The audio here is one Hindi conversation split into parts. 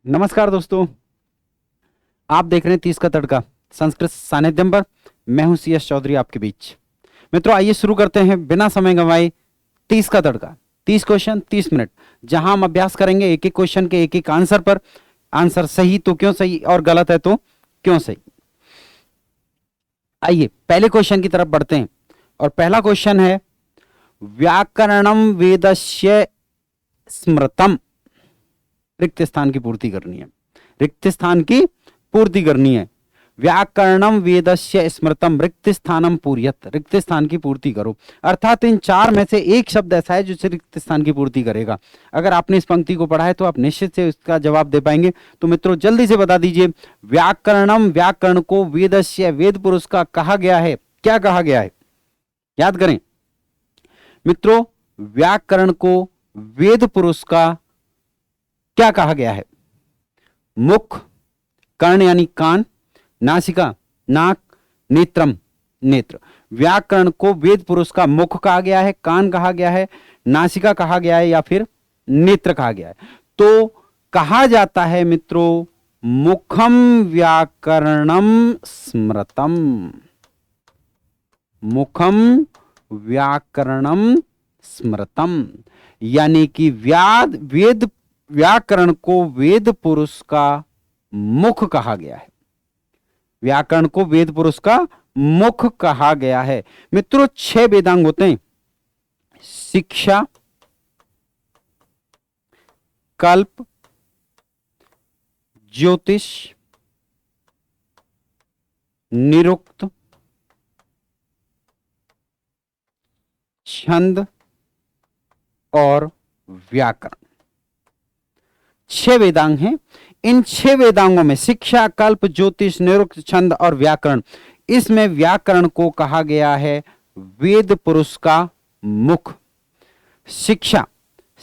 नमस्कार दोस्तों, आप देख रहे हैं 30 का तड़का संस्कृत सानिध्यम पर। मैं हूं सी एस चौधरी आपके बीच। मित्रों, आइए शुरू करते हैं बिना समय गंवाए 30 का तड़का। 30 क्वेश्चन 30 मिनट, जहां हम अभ्यास करेंगे एक एक क्वेश्चन के एक एक आंसर पर। आंसर सही तो क्यों सही और गलत है तो क्यों सही। आइए पहले क्वेश्चन की तरफ बढ़ते हैं और पहला क्वेश्चन है व्याकरणम वेदस्य स्मृतम। रिक्त स्थान की पूर्ति करनी है, रिक्त स्थान की पूर्ति करनी है। व्याकरणम वेदस्य स्मृतम रिक्त स्थानम पूर्यत। रिक्त स्थान की पूर्ति करो, अर्थात इन चार में से एक शब्द ऐसा है जो रिक्त स्थान की पूर्ति करेगा। अगर आपने इस पंक्ति को पढ़ा है तो आप निश्चित से इसका जवाब दे पाएंगे। तो मित्रों जल्दी से बता दीजिए, व्याकरणम, व्याकरण को वेदस्य, वेद पुरुष का कहा गया है। क्या कहा गया है, याद करें मित्रों। व्याकरण को वेद पुरुष का क्या कहा गया है? मुख, कर्ण यानी कान, नासिका नाक, नेत्रम नेत्र। व्याकरण को वेद पुरुष का मुख कहा गया है, कान कहा गया है, नासिका कहा गया है या फिर नेत्र कहा गया है। तो कहा जाता है मित्रों, मुखम व्याकरणम स्मृतम। मुखम व्याकरणम स्मृतम, यानी कि वेद व्याकरण को वेद पुरुष का मुख कहा गया है। व्याकरण को वेद पुरुष का मुख कहा गया है। मित्रों 6 वेदांग होते हैं, शिक्षा, कल्प, ज्योतिष, निरुक्त, छंद और व्याकरण। 6 वेदांग हैं। इन 6 वेदांगों में शिक्षा, कल्प, ज्योतिष, निरुक्त, छंद और व्याकरण, इसमें व्याकरण को कहा गया है वेद पुरुष का मुख। शिक्षा,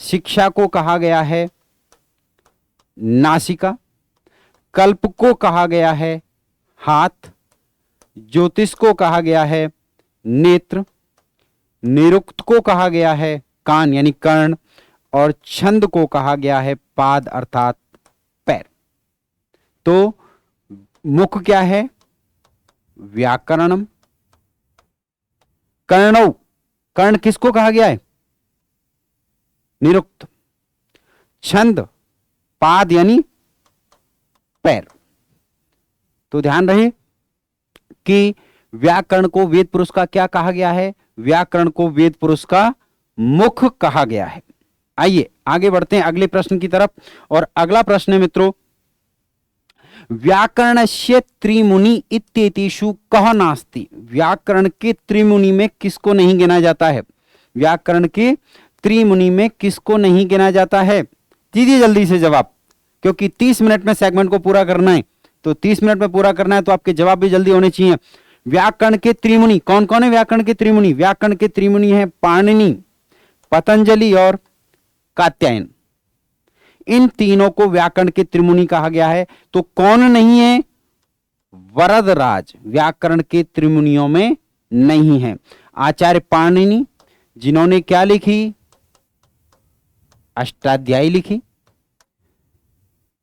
शिक्षा को कहा गया है नासिका, कल्प को कहा गया है हाथ, ज्योतिष को कहा गया है नेत्र, निरुक्त को कहा गया है कान यानी कर्ण, और छंद को कहा गया है पाद अर्थात पैर। तो मुख क्या है? व्याकरणम। कर्णौ, कर्ण किसको कहा गया है? निरुक्त। छंद, पाद यानी पैर। तो ध्यान रहे कि व्याकरण को वेद पुरुष का क्या कहा गया है? व्याकरण को वेद पुरुष का मुख कहा गया है। आइए आगे बढ़ते हैं अगले प्रश्न की तरफ। और अगला प्रश्न है मित्रों, व्याकरणस्य त्रिमुनि इत्येतेषु कह नास्ति। व्याकरण के त्रिमुनि में किसको नहीं गिना जाता है? व्याकरण के त्रिमुनि में किसको नहीं गिना जाता है? दीजिए जल्दी से जवाब, क्योंकि 30 मिनट में सेगमेंट को पूरा करना है। तो 30 मिनट में पूरा करना है तो आपके जवाब भी जल्दी होने चाहिए। व्याकरण के त्रिमुनि कौन कौन है? व्याकरण के त्रिमुनि, व्याकरण के त्रिमुनि है पाणिनि, पतंजलि और कात्यायन। इन तीनों को व्याकरण के त्रिमुनि कहा गया है। तो कौन नहीं है? वरदराज व्याकरण के त्रिमुनियों में नहीं है। आचार्य पाणिनि, जिन्होंने क्या लिखी? अष्टाध्यायी लिखी।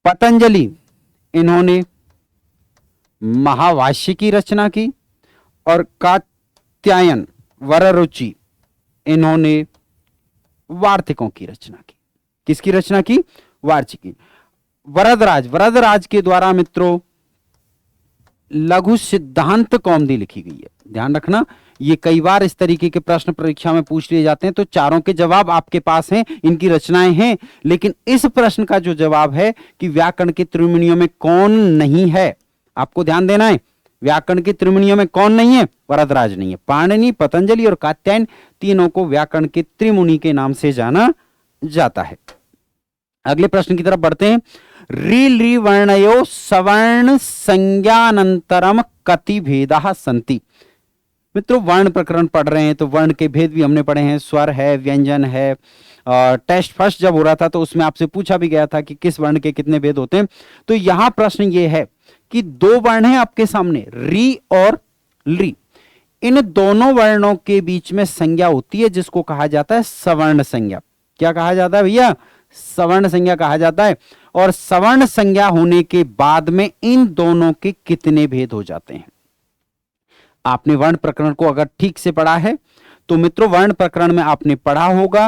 पतंजलि, इन्होंने महाभाष्य की रचना की। और कात्यायन वररुचि, इन्होंने वार्तिकों की रचना की। किसकी रचना की? वार्तिक की। वरदराज के द्वारा मित्रों लघु सिद्धांत कौमुदी लिखी गई है। ध्यान रखना, ये कई बार इस तरीके के प्रश्न परीक्षा में पूछ लिए जाते हैं। तो चारों के जवाब आपके पास हैं, इनकी रचनाएं हैं, लेकिन इस प्रश्न का जो जवाब है कि व्याकरण के त्रिमुनियों में कौन नहीं है, आपको ध्यान देना है। व्याकरण के त्रिमुनियों में कौन नहीं है? वरदराज नहीं है। पाणिनि, पतंजलि और कात्यायन, तीनों को व्याकरण के त्रिमुनि के नाम से जाना जाता है। अगले प्रश्न की तरफ बढ़ते हैं। री वर्णयो सवर्ण संज्ञानंतरम कति भेदाः सन्ति। मित्रों वर्ण प्रकरण पढ़ रहे हैं तो वर्ण के भेद भी हमने पढ़े हैं। स्वर है, व्यंजन है। टेस्ट फर्स्ट जब हो रहा था तो उसमें आपसे पूछा भी गया था कि किस वर्ण के कितने भेद होते हैं। तो यहां प्रश्न ये है कि 2 वर्ण हैं आपके सामने, री और ली। इन दोनों वर्णों के बीच में संज्ञा होती है जिसको कहा जाता है सवर्ण संज्ञा। क्या कहा जाता है भैया? सवर्ण संज्ञा कहा जाता है। और सवर्ण संज्ञा होने के बाद में इन दोनों के कितने भेद हो जाते हैं? आपने वर्ण प्रकरण को अगर ठीक से पढ़ा है तो मित्रों वर्ण प्रकरण में आपने पढ़ा होगा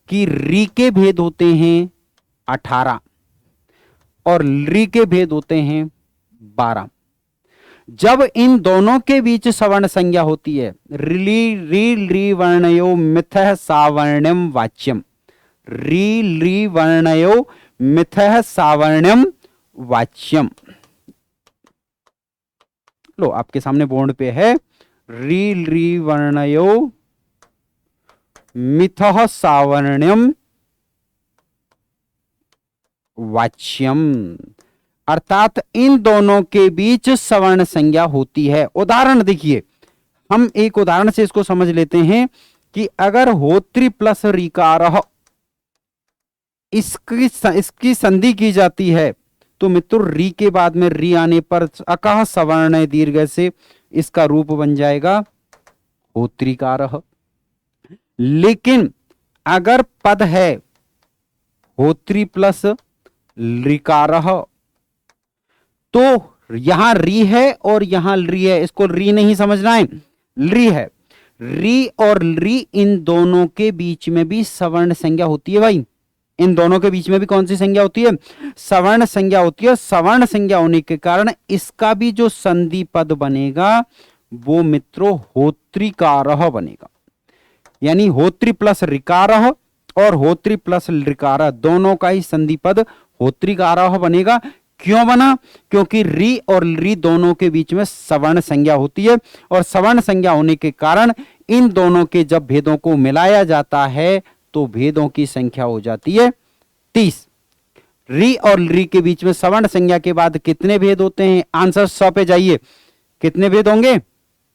कि री के भेद होते हैं 18 और री के भेद होते हैं 12। जब इन दोनों के बीच सवर्ण संज्ञा होती है, री री री वर्णयो मिथः सावर्ण्यम वाच्यम, री री वर्णयो मिथः सावर्ण्यम वाच्यम। लो आपके सामने बोर्ड पे है, री री वर्णयो मिथः सावर्ण्यम वाच्यम, अर्थात इन दोनों के बीच सवर्ण संज्ञा होती है। उदाहरण देखिए, हम एक उदाहरण से इसको समझ लेते हैं कि अगर होत्री प्लस रीकारः इसकी संधि की जाती है तो मित्रों री के बाद में री आने पर अकः सवर्ण दीर्घ से इसका रूप बन जाएगा होत्रीकारः। लेकिन अगर पद है होत्री प्लस ऋकारः तो यहां री है और यहां री है, इसको री नहीं समझना है, री है। री और री इन दोनों के बीच में भी सवर्ण संज्ञा होती है भाई, इन दोनों के बीच में भी कौन सी संज्ञा होती है? सवर्ण संज्ञा होती है। सवर्ण संज्ञा होने के कारण इसका भी जो संधि पद बनेगा वो मित्रों होत्रीकारः बनेगा। यानी होत्री प्लस ऋकारः और होत्री प्लस ऋकारः दोनों का ही संधि पद होत्रीकारः बनेगा। क्यों बना? क्योंकि री और री दोनों के बीच में सवर्ण संज्ञा होती है और सवर्ण संज्ञा होने के कारण इन दोनों के जब भेदों को मिलाया जाता है तो भेदों की संख्या हो जाती है 30। री और री के बीच में सवर्ण संज्ञा के बाद कितने भेद होते हैं? आंसर 100 पे जाइए, कितने भेद होंगे?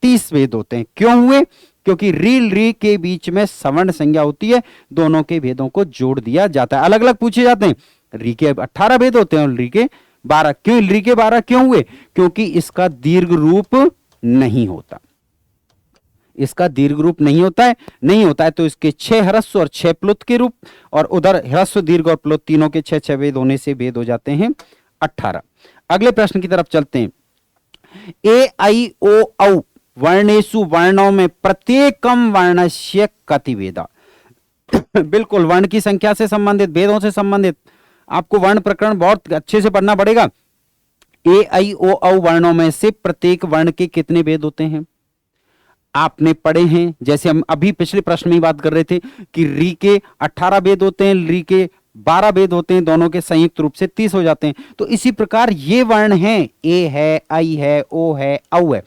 30 भेद होते हैं। क्यों हुए? क्योंकि री री के बीच में सवर्ण संज्ञा होती है, दोनों के भेदों को जोड़ दिया जाता है। अलग अलग पूछे जाते हैं, री के 18 भेद होते हैं और री के 12। क्यों री के 12 क्यों हुए? क्योंकि इसका दीर्घ रूप नहीं होता, इसका दीर्घ रूप नहीं होता है, नहीं होता है तो इसके 6 ह्रस्व और 6 प्लुत के रूप, और उधर ह्रस्व दीर्घ और प्लुत तीनों के 6 भेद होने से भेद हो जाते हैं 18। अगले प्रश्न की तरफ चलते हैं। ए आई ओ औ वर्णेषु वर्णों में प्रत्येकम वर्णस्य कति भेदा। बिल्कुल वर्ण की संख्या से संबंधित, भेदों से संबंधित आपको वर्ण प्रकरण बहुत अच्छे से पढ़ना पड़ेगा। ए आई ओ औ वर्णों में से प्रत्येक वर्ण के कितने भेद होते हैं आपने पढ़े हैं। जैसे हम अभी पिछले प्रश्न में ही बात कर रहे थे कि री के 18 भेद होते हैं, री के 12 भेद होते हैं, दोनों के संयुक्त रूप से 30 हो जाते हैं। तो इसी प्रकार ये वर्ण हैं, ए है, आई है, ओ है, औ है,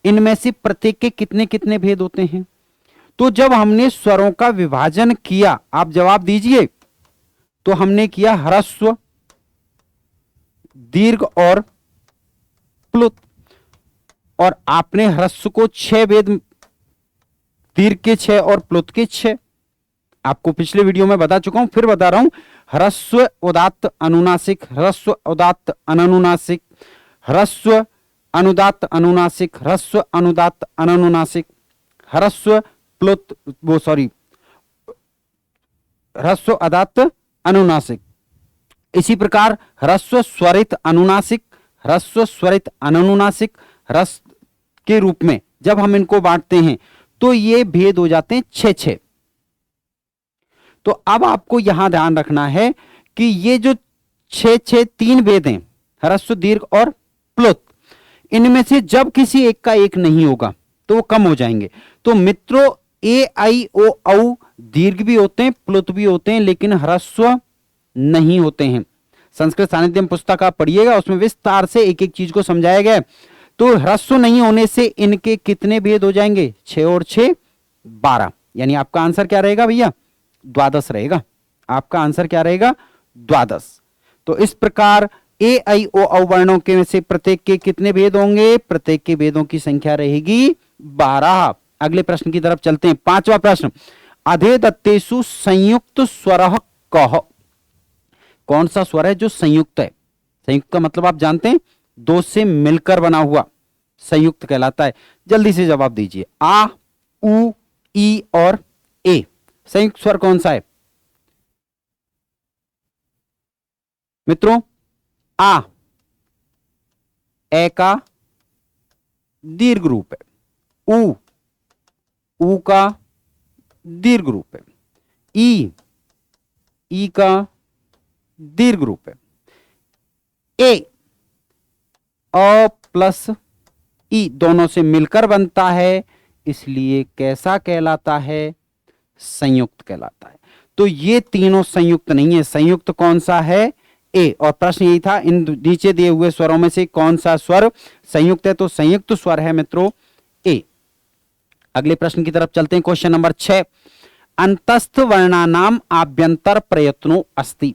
इनमें से प्रत्येक के कितने कितने भेद होते हैं? तो जब हमने स्वरों का विभाजन किया, आप जवाब दीजिए, तो हमने किया ह्रस्व दीर्घ और प्लुत, और आपने ह्रस्व को 6 भेद, दीर्घ के 6 और प्लुत के 6 आपको पिछले वीडियो में बता चुका हूं, फिर बता रहा हूं। ह्रस्व उदात्त अनुनासिक, ह्रस्व उदात्त अननुनासिक, ह्रस्व अनुदात्त अनुनासिक, ह्रस्व अनुदात्त अननुनासिक, ह्रस्व प्लुत ह्रस्व अदात्त अनुनासिक। इसी प्रकार ह्रस्व स्वरित अनुनासिक, ह्रस्व स्वरित अननुनासिक, ह्रस्व के रूप में जब हम इनको बांटते हैं तो ये भेद हो जाते हैं 6-6। तो अब आपको यहां ध्यान रखना है कि ये जो 6-6 3 भेद हैं, ह्रस्व दीर्घ और प्लुत, इनमें से जब किसी एक का एक नहीं होगा तो वो कम हो जाएंगे। तो मित्रों ए आई ओ औ दीर्घ भी होते हैं, प्लुत भी होते हैं, लेकिन ह्रस्व नहीं होते हैं। संस्कृत सानिध्यम पुस्तक आप पढ़िएगा, उसमें विस्तार से एक एक चीज को समझाया गया है। तो ह्रस्व नहीं होने से इनके कितने भेद हो जाएंगे? 6 और 6 12। यानी आपका आंसर क्या रहेगा भैया? 12 रहेगा। आपका आंसर क्या रहेगा? 12। तो इस प्रकार ए आई ओ औ वर्णों के में से प्रत्येक के कितने भेद होंगे? प्रत्येक के भेदों की संख्या रहेगी 12। अगले प्रश्न की तरफ चलते हैं। 5वां प्रश्न, अधेदत्तेषु संयुक्त स्वरः कः। कौन सा स्वर है जो संयुक्त है? संयुक्त का मतलब आप जानते हैं, दो से मिलकर बना हुआ संयुक्त कहलाता है। जल्दी से जवाब दीजिए। आ, उ, ई और ए, संयुक्त स्वर कौन सा है? मित्रों, आ ए का दीर्घ रूप है, ऊ का दीर्घ रूप है, ई का दीर्घ रूप है, ए अ प्लस ई दोनों से मिलकर बनता है, इसलिए कैसा कहलाता है? संयुक्त कहलाता है। तो ये तीनों संयुक्त नहीं है। संयुक्त कौन सा है? ए। और प्रश्न यही था, इन नीचे दिए हुए स्वरों में से कौन सा स्वर संयुक्त है? तो संयुक्त स्वर है मित्रों ए। अगले प्रश्न की तरफ चलते हैं। क्वेश्चन नंबर 6, अंतस्थ वर्णानाम आभ्यंतर प्रयत्नो अस्ति।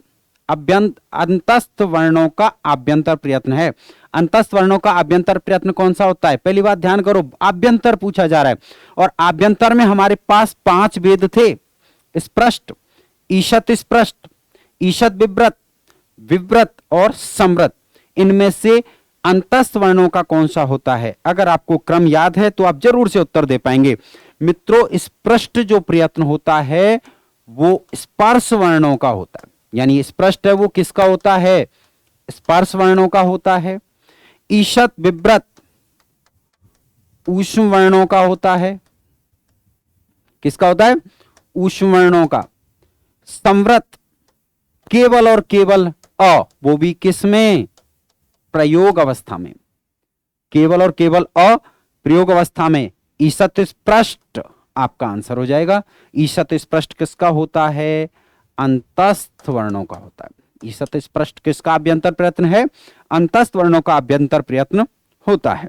अंतस्थ वर्णों का आभ्यंतर प्रयत्न है। अंतस्थ वर्णों का आभ्यंतर प्रयत्न कौन सा होता है? पहली बात ध्यान करो, आभ्यंतर पूछा जा रहा है और आभ्यंतर में हमारे पास 5 भेद थे। स्पष्ट, ईशत स्पष्ट, ईशत विव्रत, विव्रत और समृत। इनमें से अंतस्थ वर्णों का कौन सा होता है? अगर आपको क्रम याद है तो आप जरूर से उत्तर दे पाएंगे। मित्रों, स्पष्ट जो प्रयत्न होता है वो स्पर्श वर्णों का होता है। यानी स्पष्ट है वो किसका होता है? स्पर्श वर्णों का होता है। ईशत विव्रत ऊष्म वर्णों का होता है। किसका होता है? ऊष्म वर्णों का। समृत केवल और केवल अ, वो भी किसमें? प्रयोग अवस्था में। केवल और केवल अ प्रयोग अवस्था में। ईशत स्पष्ट आपका आंसर हो जाएगा। ईशत स्पष्ट किसका होता है? अंतस्थ वर्णों का होता है। ईशत स्पष्ट किसका अभ्यंतर प्रयत्न है? अंतस्थ वर्णों का अभ्यंतर प्रयत्न होता है।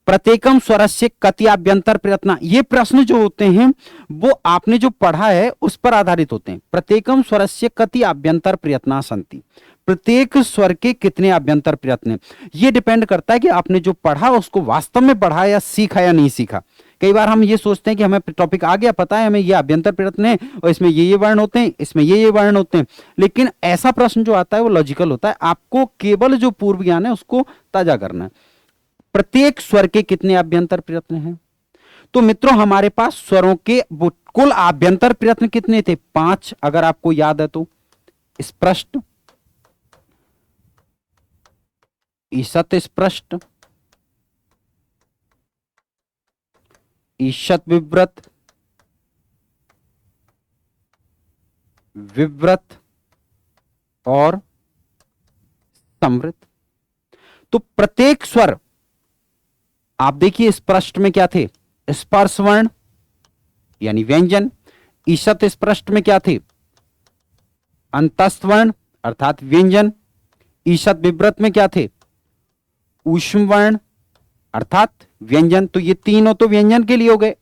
प्रत्येकम स्वरस्य कति अभ्यंतर प्रयत्न, ये प्रश्न जो होते हैं वो आपने जो पढ़ा है उस पर आधारित होते हैं। प्रत्येकम स्वरस्य कति अभ्यंतर प्रयत्ना सन्ति, प्रत्येक स्वर के कितने अभ्यंतर प्रयत्न हैं। ये डिपेंड करता है कि आपने जो पढ़ा उसको वास्तव में पढ़ा या सीखा या नहीं सीखा। कई बार हम ये सोचते हैं कि हमें टॉपिक आ गया, पता है हमें ये अभ्यंतर प्रयत्न है और इसमें ये वर्ण होते हैं, इसमें ये वर्ण होते हैं, लेकिन ऐसा प्रश्न जो आता है वो लॉजिकल होता है। आपको केवल जो पूर्व ज्ञान है उसको ताजा करना है। प्रत्येक स्वर के कितने अभ्यंतर प्रयत्न हैं? तो मित्रों, हमारे पास स्वरों के कुल अभ्यंतर प्रयत्न कितने थे? 5, अगर आपको याद है तो। स्पष्ट, ईशत स्पष्ट, ईशत विव्रत, विव्रत और समृत। तो प्रत्येक स्वर आप देखिए, स्पष्ट में क्या थे? स्पर्श वर्ण यानी व्यंजन। ईशत स्पष्ट में क्या थे? अंतस्थ वर्ण अर्थात व्यंजन। ईशत विव्रत में क्या थे? ऊष्म वर्ण अर्थात व्यंजन। तो ये तीनों तो व्यंजन के लिए हो गए।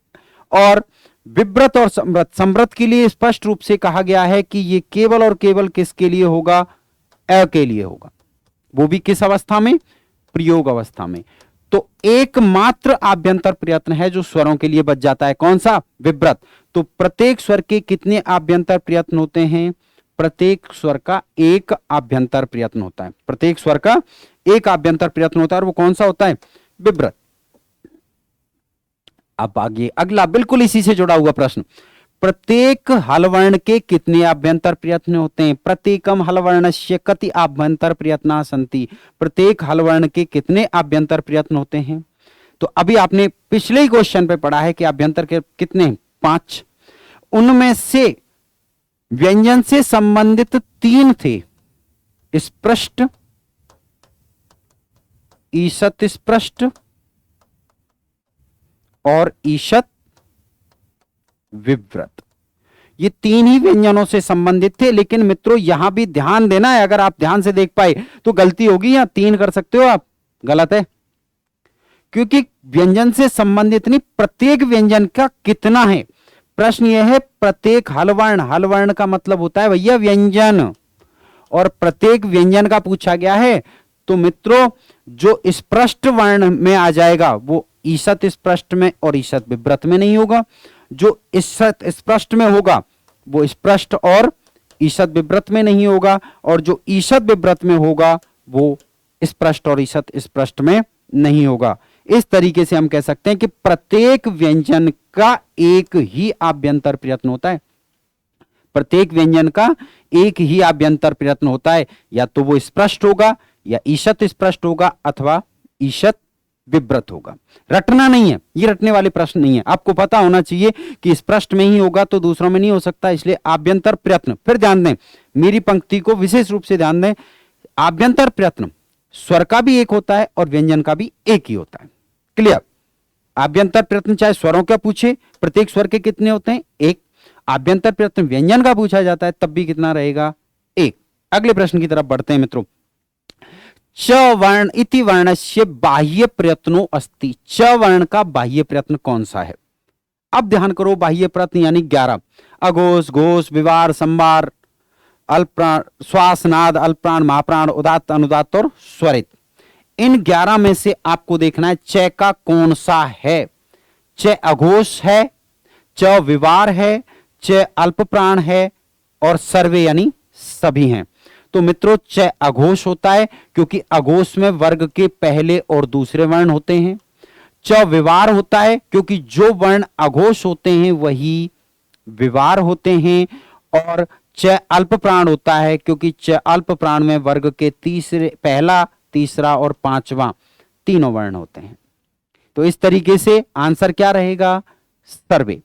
और विव्रत और समृत, समृत के लिए स्पष्ट रूप से कहा गया है कि ये केवल और केवल किसके लिए होगा? अ के लिए होगा। वो भी किस अवस्था में? प्रयोग अवस्था में। तो एकमात्र आभ्यंतर प्रयत्न है जो स्वरों के लिए बच जाता है, कौन सा? विव्रत। तो प्रत्येक स्वर के कितने आभ्यंतर प्रयत्न होते हैं? प्रत्येक स्वर का एक आभ्यंतर प्रयत्न होता है। प्रत्येक स्वर का एक आभ्यंतर प्रयत्न होता है और वो कौन सा होता है? विव्रत। अब आगे अगला बिल्कुल इसी से जुड़ा हुआ प्रश्न, प्रत्येक हलवर्ण के कितने आभ्यंतर प्रयत्न होते हैं? प्रत्येकम हलवर्णस्य कति आभ्यंतर प्रयत्ना सन्ति, प्रत्येक हलवर्ण के कितने आभ्यंतर प्रयत्न होते हैं? तो अभी आपने पिछले ही क्वेश्चन पे पढ़ा है कि आभ्यंतर के कितने? 5। उनमें से व्यंजन से संबंधित 3 थे। स्पष्ट, ईशत स्पष्ट और ईशत विव्रत। ये 3 ही व्यंजनों से संबंधित थे। लेकिन मित्रों, यहां भी ध्यान देना है, अगर आप ध्यान से देख पाए तो गलती होगी। यहां 3 कर सकते हो आप, गलत है, क्योंकि व्यंजन से संबंधित नहीं, प्रत्येक व्यंजन का कितना है। प्रश्न यह है प्रत्येक हलवर्ण, हलवर्ण का मतलब होता है भैया व्यंजन, और प्रत्येक व्यंजन का पूछा गया है। तो मित्रों, जो स्पष्ट वर्ण में आ जाएगा वो ईशत स्पष्ट में और ईशत विव्रत में नहीं होगा। जो ईशत स्पष्ट में होगा वो स्पष्ट और ईशत विव्रत में नहीं होगा, और जो ईशत विव्रत में होगा वो स्पष्ट और ईशत स्पष्ट में नहीं होगा। इस तरीके से हम कह सकते हैं कि प्रत्येक व्यंजन का एक ही आभ्यंतर प्रयत्न होता है। प्रत्येक व्यंजन का एक ही आभ्यंतर प्रयत्न होता है, या तो वो स्पष्ट होगा या ईषत स्पष्ट होगा अथवा ईषत विब्रत होगा। रटना नहीं है, ये रटने वाले प्रश्न नहीं है, आपको पता होना चाहिए कि स्पष्ट में ही होगा तो दूसरों में नहीं हो सकता, इसलिए आभ्यंतर प्रयत्न। फिर ध्यान दें, मेरी पंक्ति को विशेष रूप से ध्यान दें, आभ्यंतर प्रयत्न स्वर का भी एक होता है और व्यंजन का भी एक ही होता है। क्लियर? आभ्यंतर प्रयत्न चाहे स्वरों का पूछे, प्रत्येक स्वर के कितने होते हैं? एक। आभ्यंतर प्रयत्न व्यंजन का पूछा जाता है तब भी कितना रहेगा? एक। अगले प्रश्न की तरफ बढ़ते हैं मित्रों। च वर्ण इति वर्णस्य बाह्य प्रयत्नो अस्ति। च वर्ण का बाह्य प्रयत्न कौन सा है? अब ध्यान करो, बाह्य प्रयत्न यानी 11, अघोष, घोष, विवार, संवार, अल्पप्राण, श्वास, नाद, अल्पप्राण, महाप्राण, उदात्त, अनुदात्त और स्वरित। इन 11 में से आपको देखना है च का कौन सा है। च अघोष है, च विवार है, च अल्पप्राण है और सर्वे यानी सभी हैं। तो मित्रों च अघोष होता है क्योंकि अघोष में वर्ग के पहले और दूसरे वर्ण होते हैं। च विवार होता है क्योंकि जो वर्ण अघोष होते हैं वही विवार होते हैं। और च अल्प प्राण होता है क्योंकि च अल्प प्राण में वर्ग के पहला, तीसरा और पांचवा तीनों वर्ण होते हैं। तो इस तरीके से आंसर क्या रहेगा? सर्वे।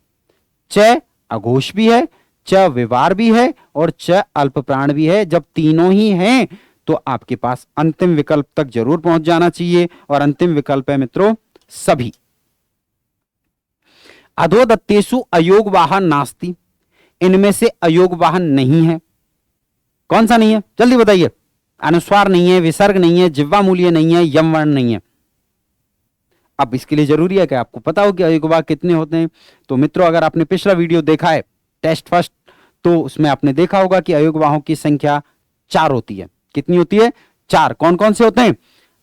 च अघोष भी है, च विवार भी है और च अल्प प्राण भी है। जब तीनों ही हैं तो आपके पास अंतिम विकल्प तक जरूर पहुंच जाना चाहिए, और अंतिम विकल्प है मित्रों सभी। अधोदत्तेषु अयोगवाह नास्ति। इनमें से अयोगवाह नहीं है। कौन सा नहीं है? जल्दी बताइए। अनुस्वार नहीं है, विसर्ग नहीं है, जिह्वा मूल्य नहीं है, यम वर्ण नहीं है। अब इसके लिए जरूरी है कि आपको पता हो कि अयोगवाह कितने होते हैं। तो मित्रों अगर आपने पिछला वीडियो देखा है टेस्ट फर्स्ट, तो उसमें आपने देखा होगा कि अयोगवाहों की संख्या 4 होती है। कितनी होती है? 4। कौन कौन से होते हैं?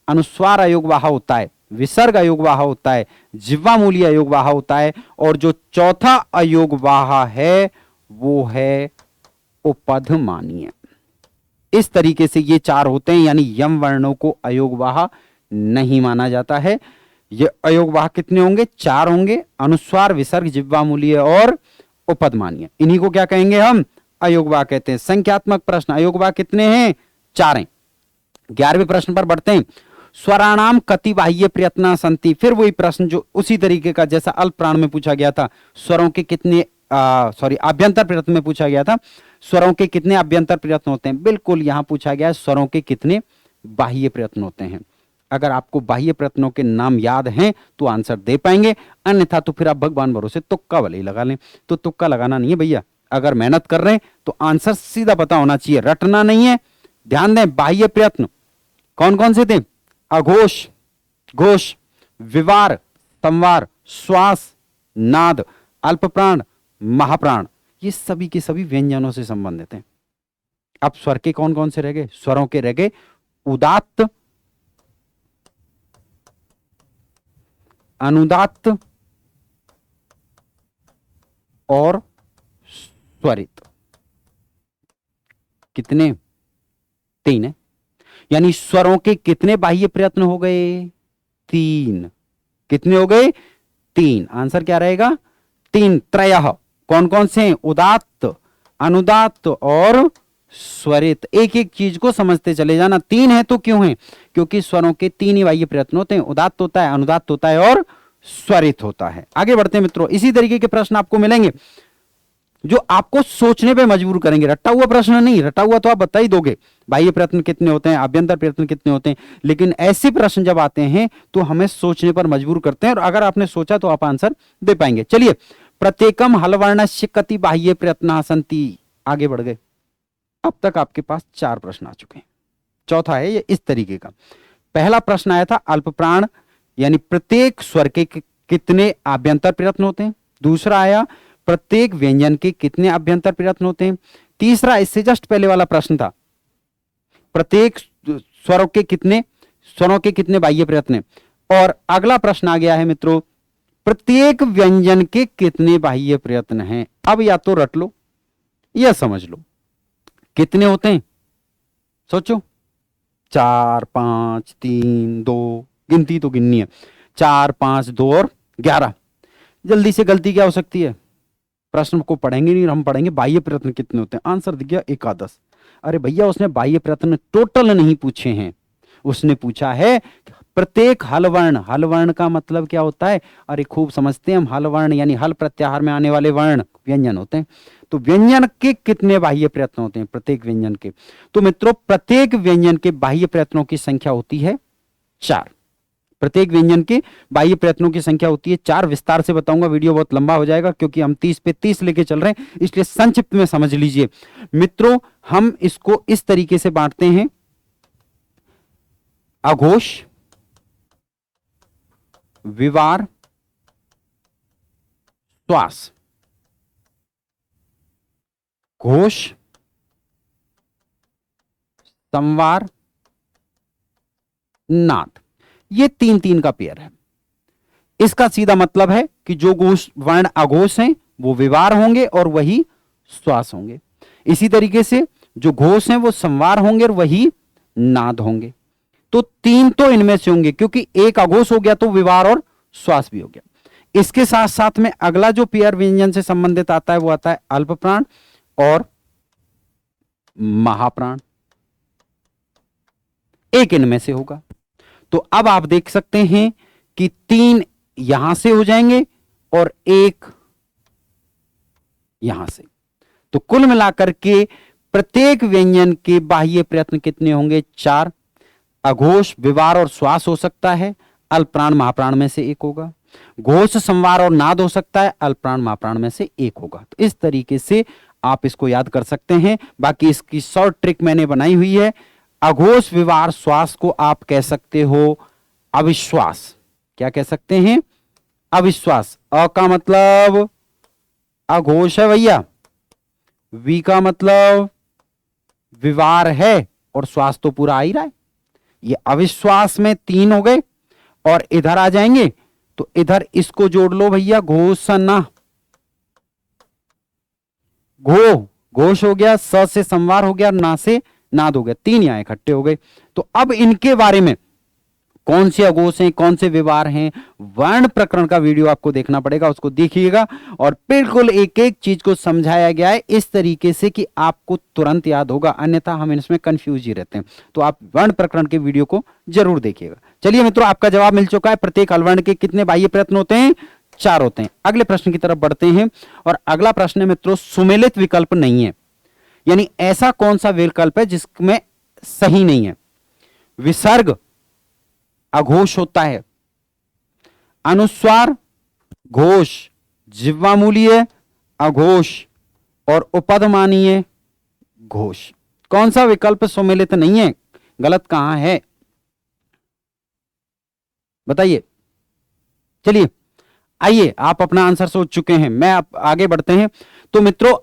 अनुस्वार अयोगवाह होता है, विसर्ग अयोगवाह होता है, जिह्वा मूल्य अयोगवाह होता है, और जो चौथा अयोगवाह है वो है उपधमानीय। इस तरीके से ये 4 होते हैं, यानी यम वर्णों को अयोगवाह नहीं माना जाता है। ये अयोगवाह कितने होंगे? 4 होंगे। अनुस्वार, विसर्ग, जिह्वा मूल्य और उपधमानीय, इन्हीं को क्या कहेंगे हम? अयोगवाह कहते हैं। संख्यात्मक प्रश्न, अयोगवाह कितने हैं? 4 हैं। 11वें प्रश्न पर बढ़ते हैं। स्वराणाम कति बाह्य प्रयत्न संति। फिर वही प्रश्न जो उसी तरीके का जैसा अल्प प्राण में पूछा गया था, स्वरों के कितने आभ्यंतर प्रयत्न में पूछा गया था, स्वरों के कितने आभ्यंतर प्रयत्न होते हैं, बिल्कुल यहां पूछा गया है स्वरों के कितने बाह्य प्रयत्न होते हैं। अगर आपको बाह्य प्रयत्नों के नाम याद हैं तो आंसर दे पाएंगे, अन्यथा तो फिर आप भगवान भरोसे तुक्का वाले ही लगा लें। तो तुक्का लगाना नहीं है भैया, अगर मेहनत कर रहे हैं तो आंसर सीधा पता होना चाहिए, रटना नहीं है। ध्यान दें, बाह्य प्रयत्न कौन कौन से थे? अघोष, घोष, विवार, संवार, श्वास, नाद, अल्पप्राण, महाप्राण, ये सभी के सभी व्यंजनों से संबंधित हैं। अब स्वर के कौन कौन से रह गए? स्वरों के रह गए उदात्त, अनुदात्त और स्वरित। कितने? 3 है। यानी स्वरों के कितने बाह्य प्रयत्न हो गए? 3। कितने हो गए? 3। आंसर क्या रहेगा? 3। त्रयः कौन कौन से हैं? उदात्त, अनुदात्त और स्वरित। एक एक चीज को समझते चले जाना। 3 है तो क्यों है? क्योंकि स्वरों के 3 ही बाह्य प्रयत्न होते हैं, उदात्त होता है, अनुदात्त होता है और स्वरित होता है। आगे बढ़ते हैं मित्रों, इसी तरीके के प्रश्न आपको मिलेंगे जो आपको सोचने पे मजबूर करेंगे। रटा हुआ प्रश्न नहीं, रटा हुआ तो आप बता ही दोगे बाह्य प्रयत्न कितने होते हैं, आभ्यंतर प्रयत्न कितने होते हैं, लेकिन ऐसे प्रश्न जब आते हैं तो हमें सोचने पर मजबूर करते हैं, और अगर आपने सोचा तो आप आंसर दे पाएंगे। चलिए, प्रत्येकम हलवर्णस्य कति बाह्य प्रयत्न सन्ति। आगे बढ़ गए। अब तक आपके पास 4 प्रश्न आ चुके हैं। चौथा है ये इस तरीके का। पहला प्रश्न आया था अल्प प्राण, यानी प्रत्येक स्वर के कितने आभ्यंतर प्रयत्न होते हैं। दूसरा आया प्रत्येक व्यंजन के कितने आभ्यंतर प्रयत्न होते हैं। तीसरा इससे जस्ट पहले वाला प्रश्न था प्रत्येक स्वरों के कितने बाह्य प्रयत्न हैं। और अगला प्रश्न आ गया है मित्रों, प्रत्येक व्यंजन के कितने बाह्य प्रयत्न हैं। अब या तो रट लो या समझ लो कितने होते हैं। सोचो, 4, 5, 3, 2, गिनती तो गिननी है, 4, 5, 2 और 11। जल्दी से गलती क्या हो सकती है? प्रश्न को पढ़ेंगे नहीं, हम पढ़ेंगे बाह्य प्रयत्न कितने होते हैं। आंसर दिख गया एकादश। अरे भैया उसने बाह्य प्रयत्न टोटल नहीं पूछे हैं, उसने पूछा है प्रत्येक हल वर्ण। हल वर्ण का मतलब क्या होता है? अरे खूब समझते हैं हम, हल वर्ण यानी हल प्रत्याहार में आने वाले वर्ण व्यंजन होते हैं। तो व्यंजन के कितने बाह्य प्रयत्न होते हैं प्रत्येक व्यंजन के? तो मित्रों प्रत्येक व्यंजन के बाह्य प्रयत्नों की संख्या होती है 4। प्रत्येक व्यंजन के बाह्य प्रयत्नों की संख्या होती है 4। विस्तार से बताऊंगा, वीडियो बहुत लंबा हो जाएगा क्योंकि हम 30 पे 30 लेके चल रहे हैं, इसलिए संक्षिप्त में समझ लीजिए। मित्रों हम इसको इस तरीके से बांटते हैं, अघोष, विवार, श्वास, घोष, संवार, नाद। ये 3-3 का पेयर है। इसका सीधा मतलब है कि जो घोष वर्ण अघोष हैं वो विवार होंगे और वही श्वास होंगे। इसी तरीके से जो घोष हैं वो संवार होंगे और वही नाद होंगे। तो 3 तो इनमें से होंगे क्योंकि एक अघोष हो गया तो विवार और श्वास भी हो गया। इसके साथ साथ में अगला जो पेयर व्यंजन से संबंधित आता है वो आता है अल्प प्राण और महाप्राण। एक इनमें से होगा। तो अब आप देख सकते हैं कि 3 यहां से हो जाएंगे और 1 यहां से। तो कुल मिलाकर के प्रत्येक व्यंजन के बाह्य प्रयत्न कितने होंगे? 4। अघोष, विवार और श्वास हो सकता है, अल्पप्राण महाप्राण में से एक होगा। घोष, संवार और नाद हो सकता है, अल्पप्राण महाप्राण में से एक होगा। तो इस तरीके से आप इसको याद कर सकते हैं। बाकी इसकी शॉर्ट ट्रिक मैंने बनाई हुई है। अघोष, विवार, श्वास को आप कह सकते हो अविश्वास। क्या कह सकते हैं? अविश्वास। अ का मतलब अघोष है भैया, वी का मतलब विवार है और श्वास तो पूरा आ ही रहा है। ये अविश्वास में 3 हो गए और इधर आ जाएंगे तो इधर इसको जोड़ लो भैया, घोषणा। घोष हो गया, स से संवार हो गया, ना से नाद हो गया। 3 यहां इकट्ठे हो गए। तो अब इनके बारे में कौन से अघोष हैं, कौन से विवार हैं, वर्ण प्रकरण का वीडियो आपको देखना पड़ेगा, उसको देखिएगा। और बिल्कुल एक एक चीज को समझाया गया है इस तरीके से कि आपको तुरंत याद होगा, अन्यथा हम इसमें कंफ्यूज ही रहते हैं। तो आप वर्ण प्रकरण के वीडियो को जरूर देखिएगा। चलिए मित्रों, आपका जवाब मिल चुका है। प्रत्येक हलवर्ण के कितने बाह्य प्रयत्न होते हैं? 4 होते हैं। अगले प्रश्न की तरफ बढ़ते हैं और अगला प्रश्न है मित्रों, सुमेलित विकल्प नहीं है, यानी ऐसा कौन सा विकल्प है जिसमें सही नहीं है? विसर्ग अघोष होता है, अनुस्वार घोष, जिह्वामूलीय अघोष और उपधमानीय घोष। कौन सा विकल्प सुमेलित नहीं है? गलत कहां है बताइए। चलिए आइए, आप अपना आंसर सोच चुके हैं, मैं आप आगे बढ़ते हैं। तो मित्रों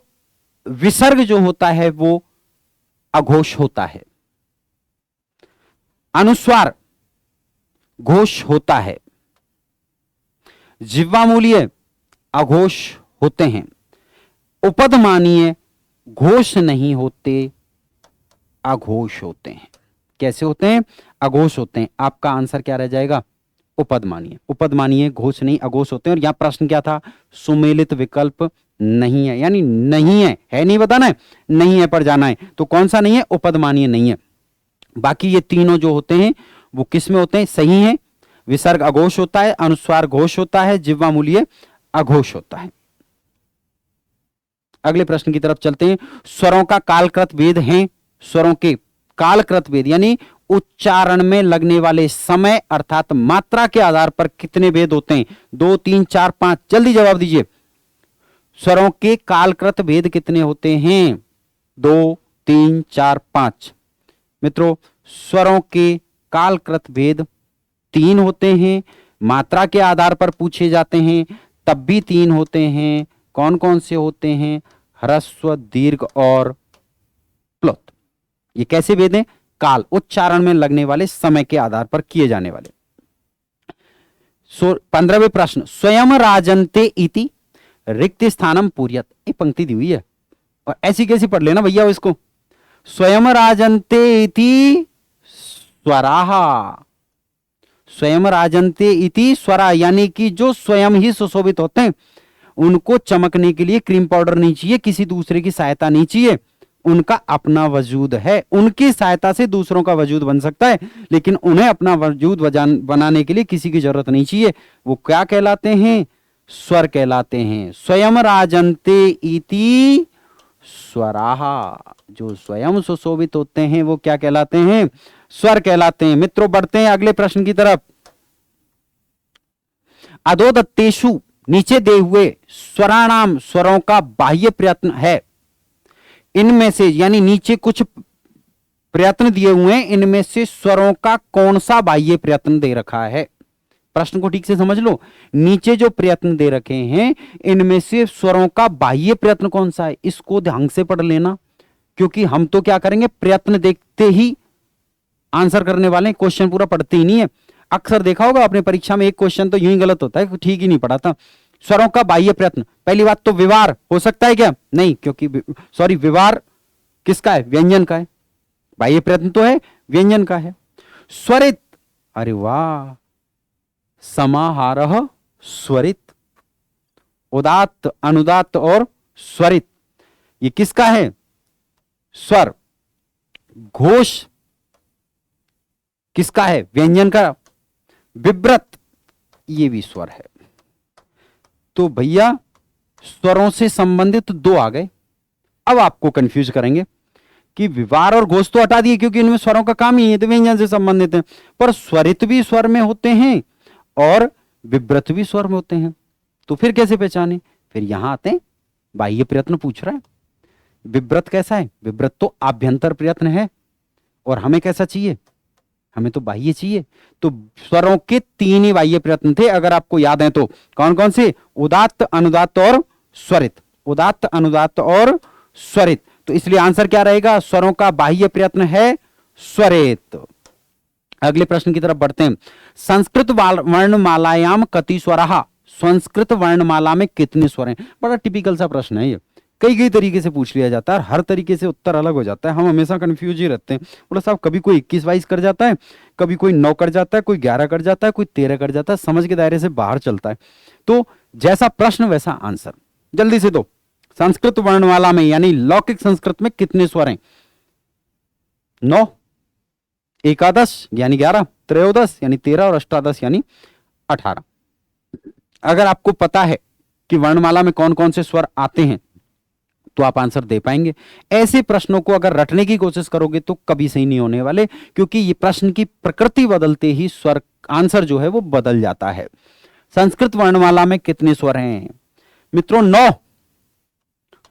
विसर्ग जो होता है वो अघोष होता है, अनुस्वार घोष होता है, जिह्वामूलीय अघोष होते हैं, उपधमानीय घोष नहीं होते, अघोष होते हैं। कैसे होते हैं? अघोष होते हैं। आपका आंसर क्या रह जाएगा? उपधमानीय। उपधमानीय घोष नहीं, अघोष होते हैं। और यहां प्रश्न क्या था? सुमेलित विकल्प नहीं है, यानी नहीं है नहीं बताना है, नहीं है पर जाना है। तो कौन सा नहीं है? उपधमानीय नहीं है। बाकी ये तीनों जो होते हैं वो किस में होते हैं? सही है। विसर्ग अघोष होता है, अनुस्वार घोष होता है, जिह्वामूलीय अघोष होता है। अगले प्रश्न की तरफ चलते हैं। स्वरों का कालकृत भेद है। स्वरों के कालकृत भेद यानी उच्चारण में लगने वाले समय अर्थात मात्रा के आधार पर कितने भेद होते हैं? 2, 3, 4, 5। जल्दी जवाब दीजिए। स्वरों के कालकृत भेद कितने होते हैं? 2, 3, 4, 5। मित्रों स्वरों के कालकृत भेद 3 होते हैं। मात्रा के आधार पर पूछे जाते हैं तब भी 3 होते हैं। कौन कौन से होते हैं? ह्रस्व, दीर्घ और प्लुत। ये कैसे भेद हैं? काल, उच्चारण में लगने वाले समय के आधार पर किए जाने वाले। 15वें प्रश्न, स्वयं राजन्ते इति रिक्त स्थानम पूर्यत। एक पंक्ति दी हुई है और ऐसी कैसी पढ़ लेना भैया इसको। स्वयं राजन्ते इति स्वराहा। स्वयं राजन्ते इति स्वरा यानी कि जो स्वयं ही सुशोभित होते हैं उनको चमकने के लिए क्रीम पाउडर नहीं चाहिए, किसी दूसरे की सहायता नहीं चाहिए, उनका अपना वजूद है। उनकी सहायता से दूसरों का वजूद बन सकता है, लेकिन उन्हें अपना वजूद बनाने के लिए किसी की जरूरत नहीं चाहिए। वो क्या कहलाते हैं? स्वर कहलाते हैं। स्वयं राजन्ते इति स्वराहा, जो स्वयं सुशोभित होते हैं वो क्या कहलाते हैं? स्वर कहलाते हैं। मित्रों बढ़ते हैं अगले प्रश्न की तरफ। अधोदत्तेषु, नीचे दे हुए स्वराणाम, स्वरों का बाह्य प्रयत्न है। इनमें से, यानी नीचे कुछ प्रयत्न दिए हुए हैं, इनमें से स्वरों का कौन सा बाह्य प्रयत्न दे रखा है? प्रश्न को ठीक से समझ लो। नीचे जो प्रयत्न दे रखे हैं, इनमें से स्वरों का बाह्य प्रयत्न कौन सा है? इसको ढंग से पढ़ लेना, क्योंकि हम तो क्या करेंगे, प्रयत्न देखते ही आंसर करने वाले, क्वेश्चन पूरा पढ़ते ही नहीं है। अक्सर देखा होगा अपने परीक्षा में एक क्वेश्चन तो यूं ही गलत होता है, ठीक ही नहीं पढ़ा था। स्वरों का बाह्य प्रयत्न, पहली बात तो विवार हो सकता है क्या? नहीं, क्योंकि सॉरी, विवार किसका है? व्यंजन का है। बाह्य प्रयत्न तो है, व्यंजन का है। स्वरित, अरे वाह, समाहारः स्वरित, उदात्त, अनुदात्त और स्वरित, ये किसका है? स्वर। घोष किसका है? व्यंजन का। विव्रत, ये भी स्वर है। तो भैया स्वरों से संबंधित दो आ गए। अब आपको कंफ्यूज करेंगे कि विवार और घोष तो हटा दिए, क्योंकि इनमें स्वरों का काम ही है, तो व्यंजन से संबंधित है। पर स्वरित भी स्वर में होते हैं और विव्रत भी स्वर में होते हैं, तो फिर कैसे पहचाने? फिर यहां आते हैं, बाह्य प्रयत्न पूछ रहा है। विव्रत कैसा है? विव्रत तो आभ्यंतर प्रयत्न है, और हमें कैसा चाहिए? हमें तो बाह्य चाहिए। तो स्वरों के तीन ही बाह्य प्रयत्न थे, अगर आपको याद है तो। कौन कौन से? उदात्त, अनुदात्त और स्वरित। उदात्त, अनुदात्त और स्वरित। तो इसलिए आंसर क्या रहेगा? स्वरों का बाह्य प्रयत्न है स्वरित। अगले प्रश्न की तरफ बढ़ते हैं। संस्कृत वर्णमालायाम कति स्वरः, संस्कृत वर्णमाला में कितने स्वर हैं? बड़ा टिपिकल सा प्रश्न है ये, कई कई तरीके से पूछ लिया जाता है, हर तरीके से उत्तर अलग हो जाता है। हम हमेशा कंफ्यूज ही रहते हैं। बोला साहब, कभी कोई 21-22 कर जाता है, कभी कोई 9 कर जाता है, कोई 11 कर जाता है, कोई 13 कर जाता है, समझ के दायरे से बाहर चलता है। तो जैसा प्रश्न वैसा आंसर। जल्दी से दो, संस्कृत वर्णमाला में यानी लौकिक संस्कृत में कितने स्वर हैं? 9, एकादश यानी 11, त्रयोदश यानी 13 और अष्टादश यानी 18। अगर आपको पता है कि वर्णमाला में कौन कौन से स्वर आते हैं तो आप आंसर दे पाएंगे। ऐसे प्रश्नों को अगर रटने की कोशिश करोगे तो कभी सही नहीं होने वाले, क्योंकि ये प्रश्न की प्रकृति बदलते ही स्वर आंसर जो है वो बदल जाता है। संस्कृत वर्णमाला में कितने स्वर हैं? मित्रों 9।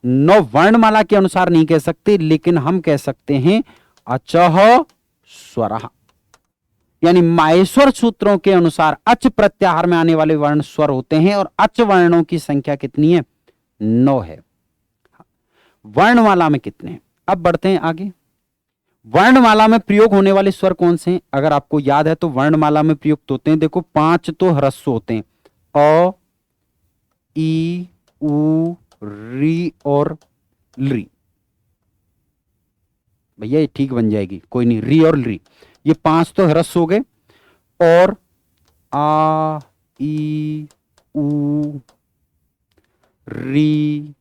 9 वर्णमाला के अनुसार नहीं कह सकते, लेकिन हम कह सकते हैं अचः स्वरः, यानी माहेश्वर सूत्रों के अनुसार अच प्रत्याहार में आने वाले वर्ण स्वर होते हैं, और अच वर्णों की संख्या कितनी है? 9 है। वर्णमाला में कितने हैं? अब बढ़ते हैं आगे। वर्णमाला में प्रयोग होने वाले स्वर कौन से हैं? अगर आपको याद है तो वर्णमाला में प्रयुक्त होते हैं, देखो 5 तो ह्रस्व होते हैं, अ, ई, उ, री और ली। भैया ये ठीक बन जाएगी, कोई नहीं, री और ली, ये 5 तो ह्रस्व हो गए, और आ, ई, उ, री,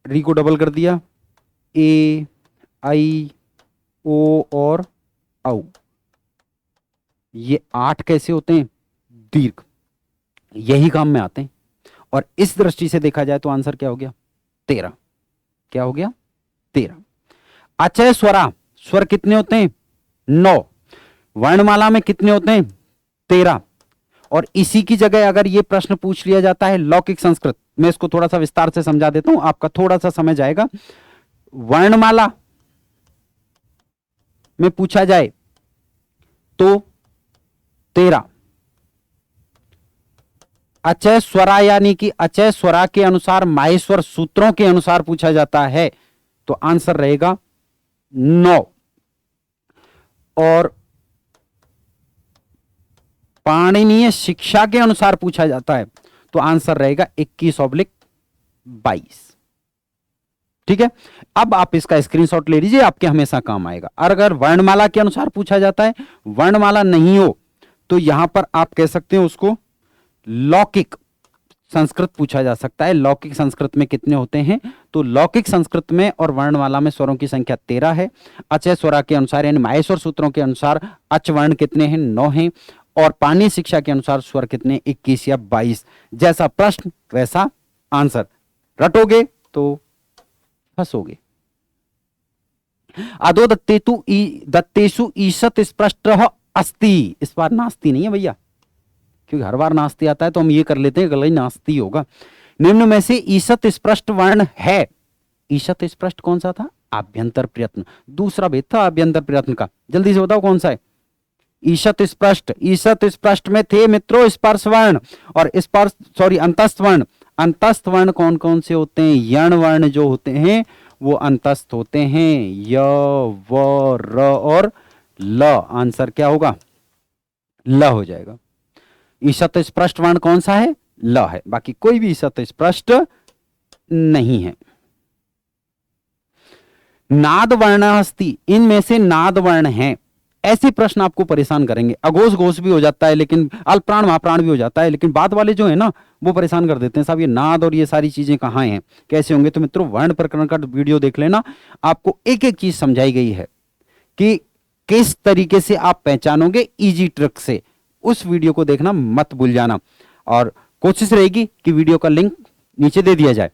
री को डबल कर दिया, ए, आई, ओ और औ। ये 8 कैसे होते हैं? दीर्घ, यही काम में आते हैं। और इस दृष्टि से देखा जाए तो आंसर क्या हो गया? 13। क्या हो गया? 13। अचय स्वरा, स्वर कितने होते हैं? 9। वर्णमाला में कितने होते हैं? 13। और इसी की जगह अगर यह प्रश्न पूछ लिया जाता है लौकिक संस्कृत, मैं इसको थोड़ा सा विस्तार से समझा देता हूं, आपका थोड़ा सा समय जाएगा। वर्णमाला में पूछा जाए तो 13। अचय स्वरा यानी कि अचय स्वरा के अनुसार माहेश्वर सूत्रों के अनुसार पूछा जाता है तो आंसर रहेगा 9। और पाणिनीय शिक्षा के अनुसार पूछा जाता है तो आंसर रहेगा 21/22। ठीक है, अब आप इसका स्क्रीनशॉट ले लीजिए, आपके हमेशा काम आएगा। और अगर वर्णमाला के अनुसार पूछा जाता है, वर्णमाला नहीं हो, तो यहां पर आप कह सकते हो उसको लौकिक संस्कृत पूछा जा सकता है। लौकिक संस्कृत में कितने होते हैं? तो लौकिक संस्कृत में और वर्णमाला में स्वरों की संख्या 13 है। अचय स्वरा के अनुसार यानी माहेश्वर सूत्रों के अनुसार अच वर्ण कितने हैं? 9 हैं। और पाणिनि शिक्षा के अनुसार स्वर कितने? 21 या 22। जैसा प्रश्न वैसा आंसर, रटोगे तो फंसोगे। अदो दत्तेषु ईशत स्पष्ट अस्ति, इस बार नास्ति नहीं है भैया, क्योंकि हर बार नास्ति आता है तो हम ये कर लेते हैं, गलत नास्ति होगा। निम्न में से ईशत स्पष्ट वर्ण है। ईशत स्पष्ट कौन सा था? आभ्यंतर प्रयत्न, दूसरा भेद था आभ्यंतर प्रयत्न का। जल्दी से बताओ कौन सा है? ईशत स्पष्ट। ईशत स्पष्ट में थे मित्रों स्पर्श वर्ण और स्पर्श सॉरी अंतस्थ वर्ण। अंतस्थ वर्ण कौन कौन से होते हैं? यण वर्ण जो होते हैं वो अंतस्थ होते हैं, य व र और ल। आंसर क्या होगा? ल हो जाएगा। ईशत स्पष्ट वर्ण कौन सा है? ल है, बाकी कोई भी ईशत स्पष्ट नहीं है। नाद वर्ण अस्ति, इनमें से नाद वर्ण है। ऐसे प्रश्न आपको परेशान करेंगे। अघोष घोष भी हो जाता है, लेकिन अल्पप्राण महाप्राण भी हो जाता है, लेकिन बाद वाले जो है ना वो परेशान कर देते हैं, साहब ये नाद और ये सारी चीजें कहाँ हैं, कैसे होंगे। तो मित्रों वर्ण प्रकरण का वीडियो देख लेना, आपको एक एक चीज समझाई गई है कि किस तरीके से आप पहचानोगे इजी ट्रिक से। उस वीडियो को देखना मत भूल जाना, और कोशिश रहेगी कि वीडियो का लिंक नीचे दे दिया जाए।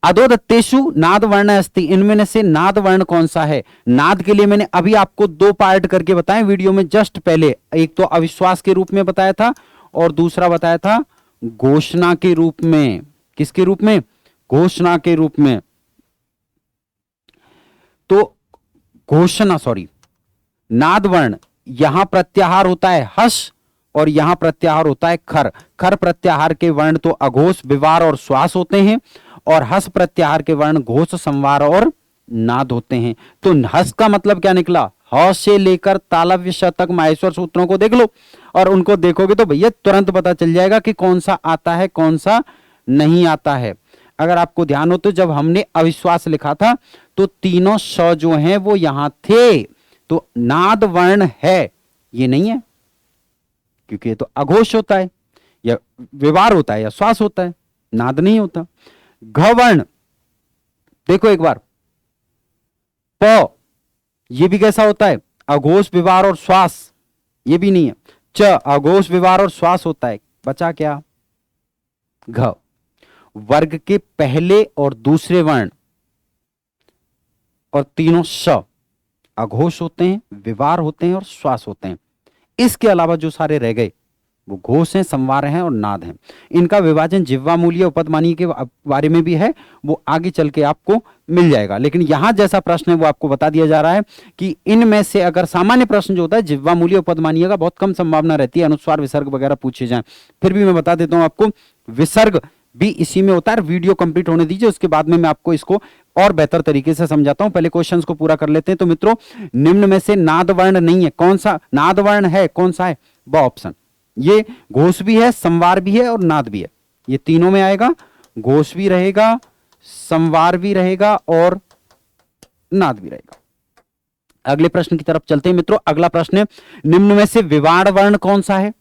अधो दत्तेषु नाद वर्ण अस्ति, इनमें से नाद वर्ण कौन सा है? नाद के लिए मैंने अभी आपको 2 पार्ट करके बताए वीडियो में जस्ट पहले। एक तो अविश्वास के रूप में बताया था और दूसरा बताया था घोषणा के रूप में। किसके रूप में? घोषणा के रूप में। तो घोषणा सॉरी नाद वर्ण, यहां प्रत्याहार होता है हस और यहां प्रत्याहार होता है खर। खर प्रत्याहार के वर्ण तो अघोष, विवार और श्वास होते हैं, और हस प्रत्याहार के वर्ण घोष, संवार और नाद होते हैं। तो हस का मतलब क्या निकला? ह से लेकर तालव्य श तक माहेश्वर सूत्रों को देख लो, और उनको देखोगे तो भैया तुरंत पता चल जाएगा कि कौन सा आता है कौन सा नहीं आता है। अगर आपको ध्यान हो तो जब हमने अविश्वास लिखा था तो तीनों श जो हैं वो यहां थे, तो नाद वर्ण है, ये नहीं है, क्योंकि ये तो अघोष होता है या विवार होता है या श्वास होता है, नाद नहीं होता। घ वर्ण देखो एक बार, प, ये भी कैसा होता है? अघोष, विवार और श्वास, ये भी नहीं है। च, अघोष, विवार और श्वास होता है, बचा क्या? घ। वर्ग के पहले और दूसरे वर्ण और तीनों श अघोष होते हैं, विवार होते हैं और श्वास होते हैं। इसके अलावा जो सारे रह गए वो घोष हैं, संवार हैं और नाद हैं। इनका विभाजन जिह्वामूलीय उपपदमानीय के बारे में भी है, वो आगे चल के आपको मिल जाएगा। लेकिन यहां जैसा प्रश्न है वो आपको बता दिया जा रहा है कि इनमें से अगर सामान्य प्रश्न जो होता है जिह्वामूलीय उपपदमानीय का बहुत कम संभावना रहती है, अनुस्वार विसर्ग वगैरह पूछे जाएं। फिर भी मैं बता देता हूं आपको, विसर्ग भी इसी में होता है। वीडियो कंप्लीट होने दीजिए, उसके बाद में मैं आपको इसको और बेहतर तरीके से समझाता हूं। पहले क्वेश्चंस को पूरा कर लेते हैं। तो मित्रों निम्न में से नाद वर्ण नहीं है, कौन सा नाद वर्ण है? कौन सा है? ब ऑप्शन। ये घोष भी है, संवार भी है और नाद भी है, ये तीनों में आएगा। घोष भी रहेगा, संवार भी रहेगा और नाद भी रहेगा। अगले प्रश्न की तरफ चलते हैं मित्रों। अगला प्रश्न है, निम्न में से विवार वर्ण कौन सा है?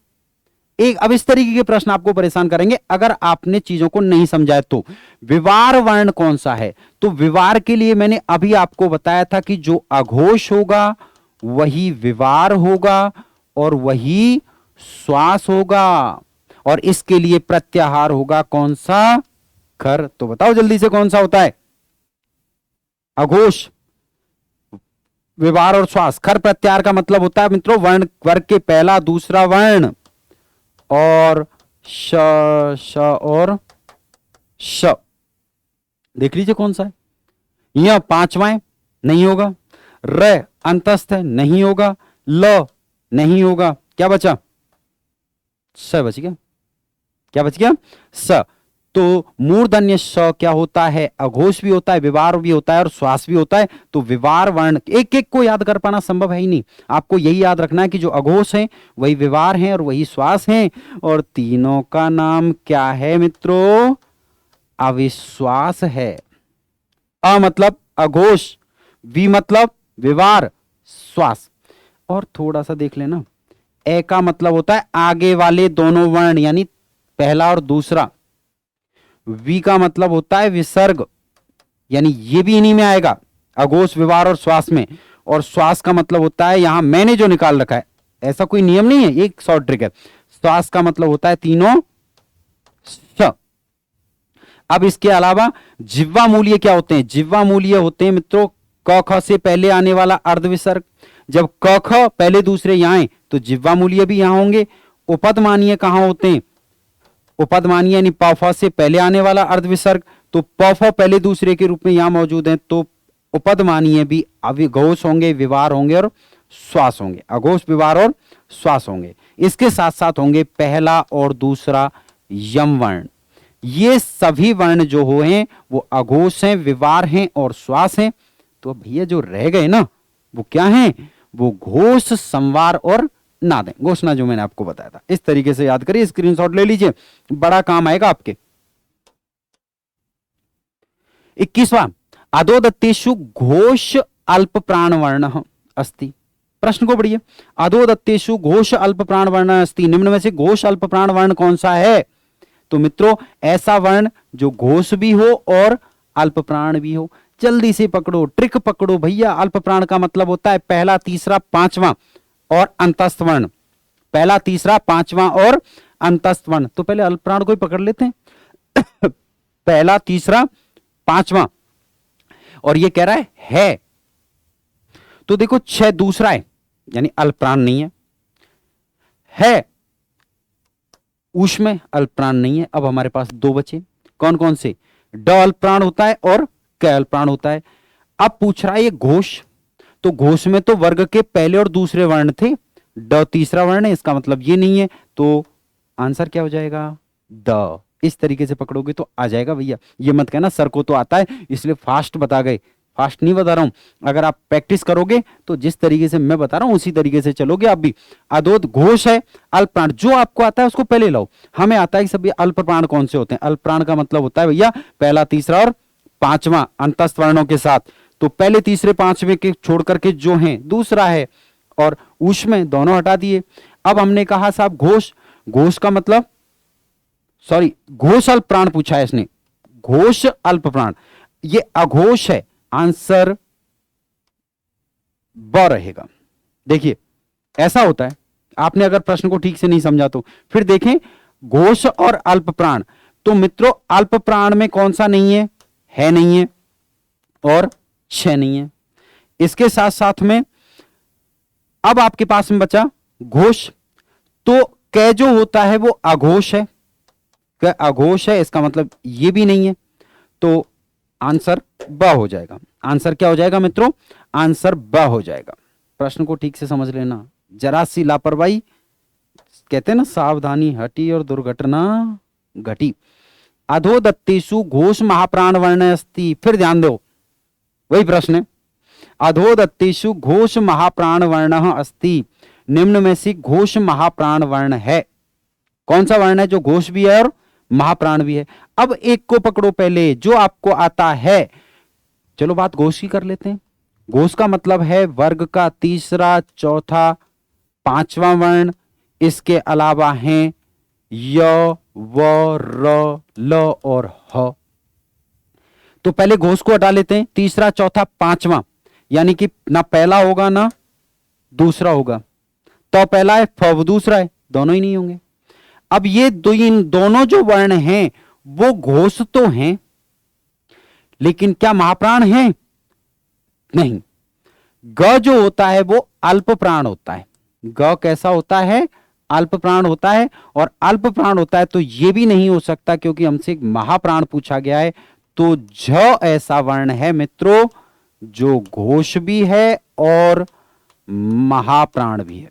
एक अब इस तरीके के प्रश्न आपको परेशान करेंगे अगर आपने चीजों को नहीं समझा तो। विवार वर्ण कौन सा है? तो विवार के लिए मैंने अभी आपको बताया था कि जो अघोष होगा वही विवार होगा और वही श्वास होगा, और इसके लिए प्रत्याहार होगा कौन सा? खर। तो बताओ जल्दी से कौन सा होता है? अघोष, विवार और श्वास। खर प्रत्याहार का मतलब होता है मित्रों वर्ण, वर्ग के पहला दूसरा वर्ण और श, श और श। देख लीजिए कौन सा है। यह पांचवा है, नहीं होगा। र अंतस्थ है, नहीं होगा। ल नहीं होगा। क्या बचा? स बच गया। क्या बच गया? स। तो मूर्धन्य स क्या होता है? अघोष भी होता है, विवार भी होता है और श्वास भी होता है। तो विवार वर्ण एक एक को याद कर पाना संभव है ही नहीं। आपको यही याद रखना है कि जो अघोष है वही विवार है और वही श्वास है, और तीनों का नाम क्या है मित्रों? अविश्वास है। अ मतलब अघोष, वी मतलब विवार, श्वास। और थोड़ा सा देख लेना, ए का मतलब होता है आगे वाले दोनों वर्ण, यानी पहला और दूसरा। वी का मतलब होता है विसर्ग, यानी ये भी इन्हीं में आएगा, अघोष, विवार और श्वास में। और श्वास का मतलब होता है, यहां मैंने जो निकाल रखा है, ऐसा कोई नियम नहीं है, एक शॉर्ट ट्रिक है। श्वास का मतलब होता है तीनों स। अब इसके अलावा जिह्वा मूल्य क्या होते हैं? जिह्वा मूल्य होते हैं मित्रों क ख से पहले आने वाला अर्ध विसर्ग। जब क ख पहले दूसरे यहां आए तो जिह्वा मूल्य भी यहां होंगे। उपदमानीय कहां होते हैं? उपदमानीय यानी प फ से पहले आने वाला अर्ध विसर्ग, तो प फ पहले दूसरे के रूप में यहां मौजूद हैं, तो उपदमानीय भी अघोष होंगे, विवार होंगे और श्वास होंगे। अघोष, विवार और श्वास होंगे। इसके साथ साथ होंगे पहला और दूसरा यम वर्ण। ये सभी वर्ण जो हो हैं वो अघोष हैं, विवार हैं और श्वास हैं। तो भैया जो रह गए ना वो क्या हैं? वो घोष, संवार और नाद है। घोषणा जो मैंने आपको बताया था, इस तरीके से याद करिए, स्क्रीनशॉट ले लीजिए, बड़ा काम आएगा आपके। 21वां, अधोदत्तेषु घोष अल्प प्राण वर्ण अस्ति। प्रश्न को पढ़िए, अधोदत्तेषु घोष अल्प प्राण वर्ण अस्ति, निम्न में से घोष अल्प प्राण वर्ण कौन सा है? तो मित्रों ऐसा वर्ण जो घोष भी हो और अल्प प्राण भी हो। जल्दी से पकड़ो, ट्रिक पकड़ो भैया। अल्प प्राण का मतलब होता है पहला, तीसरा, पांचवा और अंतस्थ वर्ण। पहला, तीसरा, पांचवा और अंतस्थ वर्ण। तो पहले अल्प प्राण को ही पकड़ लेते हैं। पहला, तीसरा, पांचवा, और ये कह रहा है। तो देखो 6 दूसरा है, यानी अल्प प्राण नहीं है। ऊष्म अल्प प्राण नहीं है। अब हमारे पास 2 बचे, कौन कौन से? ड अल्प प्राण होता है और क अल्प प्राण होता है। अब पूछ रहा है ये घोष, तो घोष में तो वर्ग के पहले और दूसरे वर्ण थे, ड तीसरा वर्ण है, इसका मतलब ये नहीं है, तो आंसर क्या हो जाएगा? द। इस तरीके से पकड़ोगे तो आ जाएगा भैया। ये मत कहना सर को तो आता है इसलिए फास्ट बता गए, फास्ट नहीं बता रहा हूं। अगर आप प्रैक्टिस करोगे तो जिस तरीके से मैं बता रहा हूं उसी तरीके से चलोगे आप भी। अधोद घोष है, अल्प प्राण, जो आपको आता है उसको पहले लाओ। हमें आता है कि सभी अल्प प्राण कौन से होते हैं। अल्प प्राण का मतलब होता है भैया पहला, तीसरा और पांचवा अंतस्थ वर्णों के साथ। तो पहले, तीसरे, पांचवें के छोड़ करके जो हैं दूसरा है और ऊष्म दोनों हटा दिए। अब हमने कहा साहब घोष, घोष का मतलब, सॉरी, घोष अल्प प्राण पूछा है इसने, घोष अल्प प्राण, ये अघोष है, आंसर ब रहेगा। देखिए ऐसा होता है, आपने अगर प्रश्न को ठीक से नहीं समझा तो फिर देखें घोष और अल्प प्राण। तो मित्रों अल्प प्राण में कौन सा नहीं है नहीं है और 6 नहीं है। इसके साथ साथ में अब आपके पास में बचा घोष, तो कै जो होता है वो अघोष है, कै अघोष है, इसका मतलब ये भी नहीं है, तो आंसर ब हो जाएगा। आंसर क्या हो जाएगा मित्रों? आंसर ब हो जाएगा। प्रश्न को ठीक से समझ लेना, जरा सी लापरवाही, कहते हैं ना सावधानी हटी और दुर्घटना घटी। अधोदत्तेषु घोष महाप्राण वर्ण अस्ति, फिर ध्यान दो वही प्रश्न है। अधोदत्तेषु घोष महाप्राण वर्ण अस्ति, निम्न में से घोष महाप्राण वर्ण है। कौन सा वर्ण है जो घोष भी है और महाप्राण भी है? अब एक को पकड़ो पहले जो आपको आता है। चलो बात घोष की कर लेते हैं। घोष का मतलब है वर्ग का तीसरा, चौथा, पांचवा वर्ण। इसके अलावा हैं य, व, र, ल और ह। तो पहले घोष को हटा लेते हैं, तीसरा, चौथा, पांचवा, यानी कि ना पहला होगा ना दूसरा होगा। तो पहला है, फ दूसरा है, दोनों ही नहीं होंगे। अब ये दोनों जो वर्ण हैं वो घोष तो हैं, लेकिन क्या महाप्राण हैं? नहीं। ग जो होता है वो अल्प प्राण होता है। ग कैसा होता है? अल्प प्राण होता है। और अल्प प्राण होता है तो यह भी नहीं हो सकता क्योंकि हमसे एक महाप्राण पूछा गया है। तो झ ऐसा वर्ण है मित्रों जो घोष भी है और महाप्राण भी है।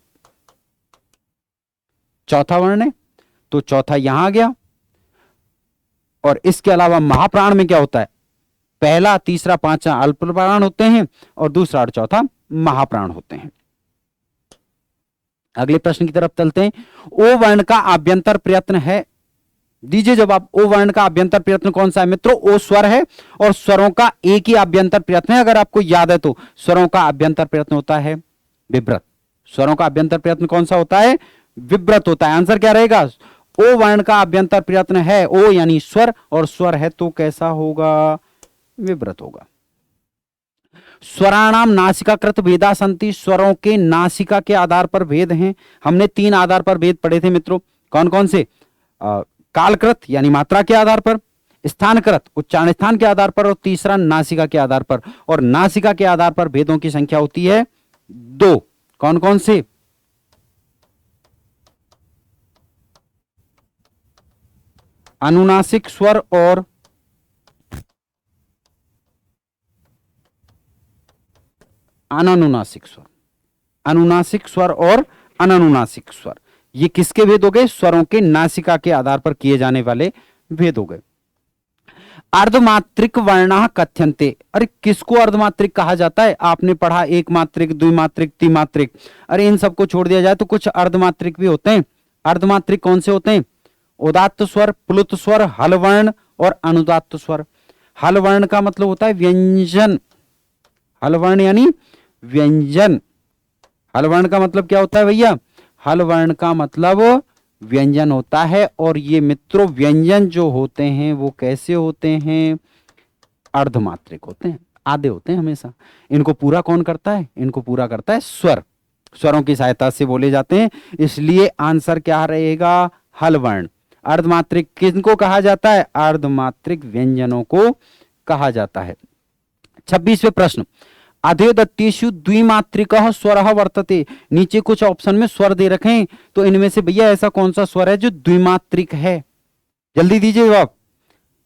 चौथा वर्ण है तो चौथा यहां आ गया। और इसके अलावा महाप्राण में क्या होता है? पहला, तीसरा, पांचवा अल्प प्राण होते हैं और दूसरा और चौथा महाप्राण होते हैं। अगले प्रश्न की तरफ चलते हैं। ओ वर्ण का आभ्यंतर प्रयत्न है दीजिए जवाब। ओ वर्ण का अभ्यंतर प्रयत्न कौन सा है मित्रों? ओ स्वर है और स्वरों का एक ही अभ्यंतर प्रयत्न है। अगर आपको याद है तो स्वरों का अभ्यंतर प्रयत्न होता है विव्रत। स्वरों का अभ्यंतर प्रयत्न कौन सा होता है? विव्रत होता है। आंसर क्या रहेगा? ओ वर्ण का अभ्यंतर प्रयत्न है, ओ यानी स्वर, और स्वर है तो कैसा होगा? विव्रत होगा। स्वराणाम नासिकाकृत भेदा संति, स्वरों के नासिका के आधार पर भेद हैं। हमने 3 आधार पर भेद पढ़े थे मित्रों। कौन कौन से? कालकृत यानी मात्रा के आधार पर, स्थानकृत उच्चारण स्थान के आधार पर, और तीसरा नासिका के आधार पर। और नासिका के आधार पर भेदों की संख्या होती है 2। कौन कौन से? अनुनासिक स्वर और अनानुनासिक स्वर। अनुनासिक स्वर और अनानुनासिक स्वर, ये किसके भेद हो गए? स्वरों के नासिका के आधार पर किए जाने वाले भेद हो गए। अर्धमात्रिक वर्णा कथ्यन्ते। अरे किसको अर्धमात्रिक कहा जाता है? आपने पढ़ा एक मात्रिक, द्विमात्रिक, त्रिमात्रिक। अरे इन सबको छोड़ दिया जाए तो कुछ अर्धमात्रिक भी होते हैं। अर्धमात्रिक कौन से होते हैं? उदात्त स्वर, प्लुत स्वर, हल वर्ण और अनुदात्त स्वर। हल वर्ण का मतलब होता है व्यंजन। हल वर्ण यानी व्यंजन। हल वर्ण का मतलब क्या होता है भैया? हल वर्ण का मतलब व्यंजन होता है। और ये मित्रों व्यंजन जो होते हैं वो कैसे होते हैं? अर्धमात्रिक होते हैं, आधे होते हैं हमेशा। इनको पूरा कौन करता है? इनको पूरा करता है स्वर। स्वरों की सहायता से बोले जाते हैं, इसलिए आंसर क्या रहेगा? हल वर्ण। अर्धमात्रिक किनको कहा जाता है? अर्धमात्रिक व्यंजनों को कहा जाता है। 26वें प्रश्न, अधोदत्तेषु द्विमात्रिक स्वर वर्तते। नीचे कुछ ऑप्शन में स्वर दे रखे हैं, तो इनमें से भैया ऐसा कौन सा स्वर है जो द्विमात्रिक है? जल्दी दीजिए जवाब।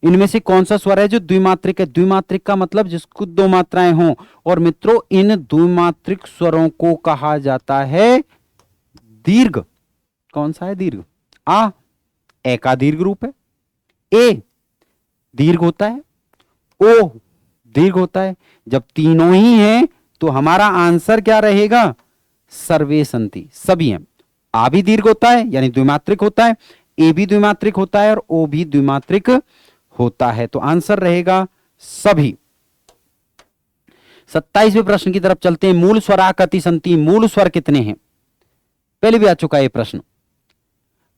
इनमें से कौन सा स्वर है जो द्विमात्रिक है? द्विमात्रिक का मतलब जिसको 2 मात्राएं हों। और मित्रों इन द्विमात्रिक स्वरों को कहा जाता है दीर्घ। कौन सा है दीर्घ? आ ए का दीर्घ रूप है, ए दीर्घ होता है, ओ दीर्घ होता है। जब तीनों ही हैं तो हमारा आंसर क्या रहेगा? सर्वे संति, सभी हैं। आ भी दीर्घ होता है यानी द्विमात्रिक होता है, ए भी द्विमात्रिक होता है और ओ भी द्विमात्रिक होता है। तो आंसर रहेगा सभी। 27वें प्रश्न की तरफ चलते हैं। मूल स्वरा कति संति। मूल स्वर कितने हैं? पहले भी आ चुका है ये प्रश्न,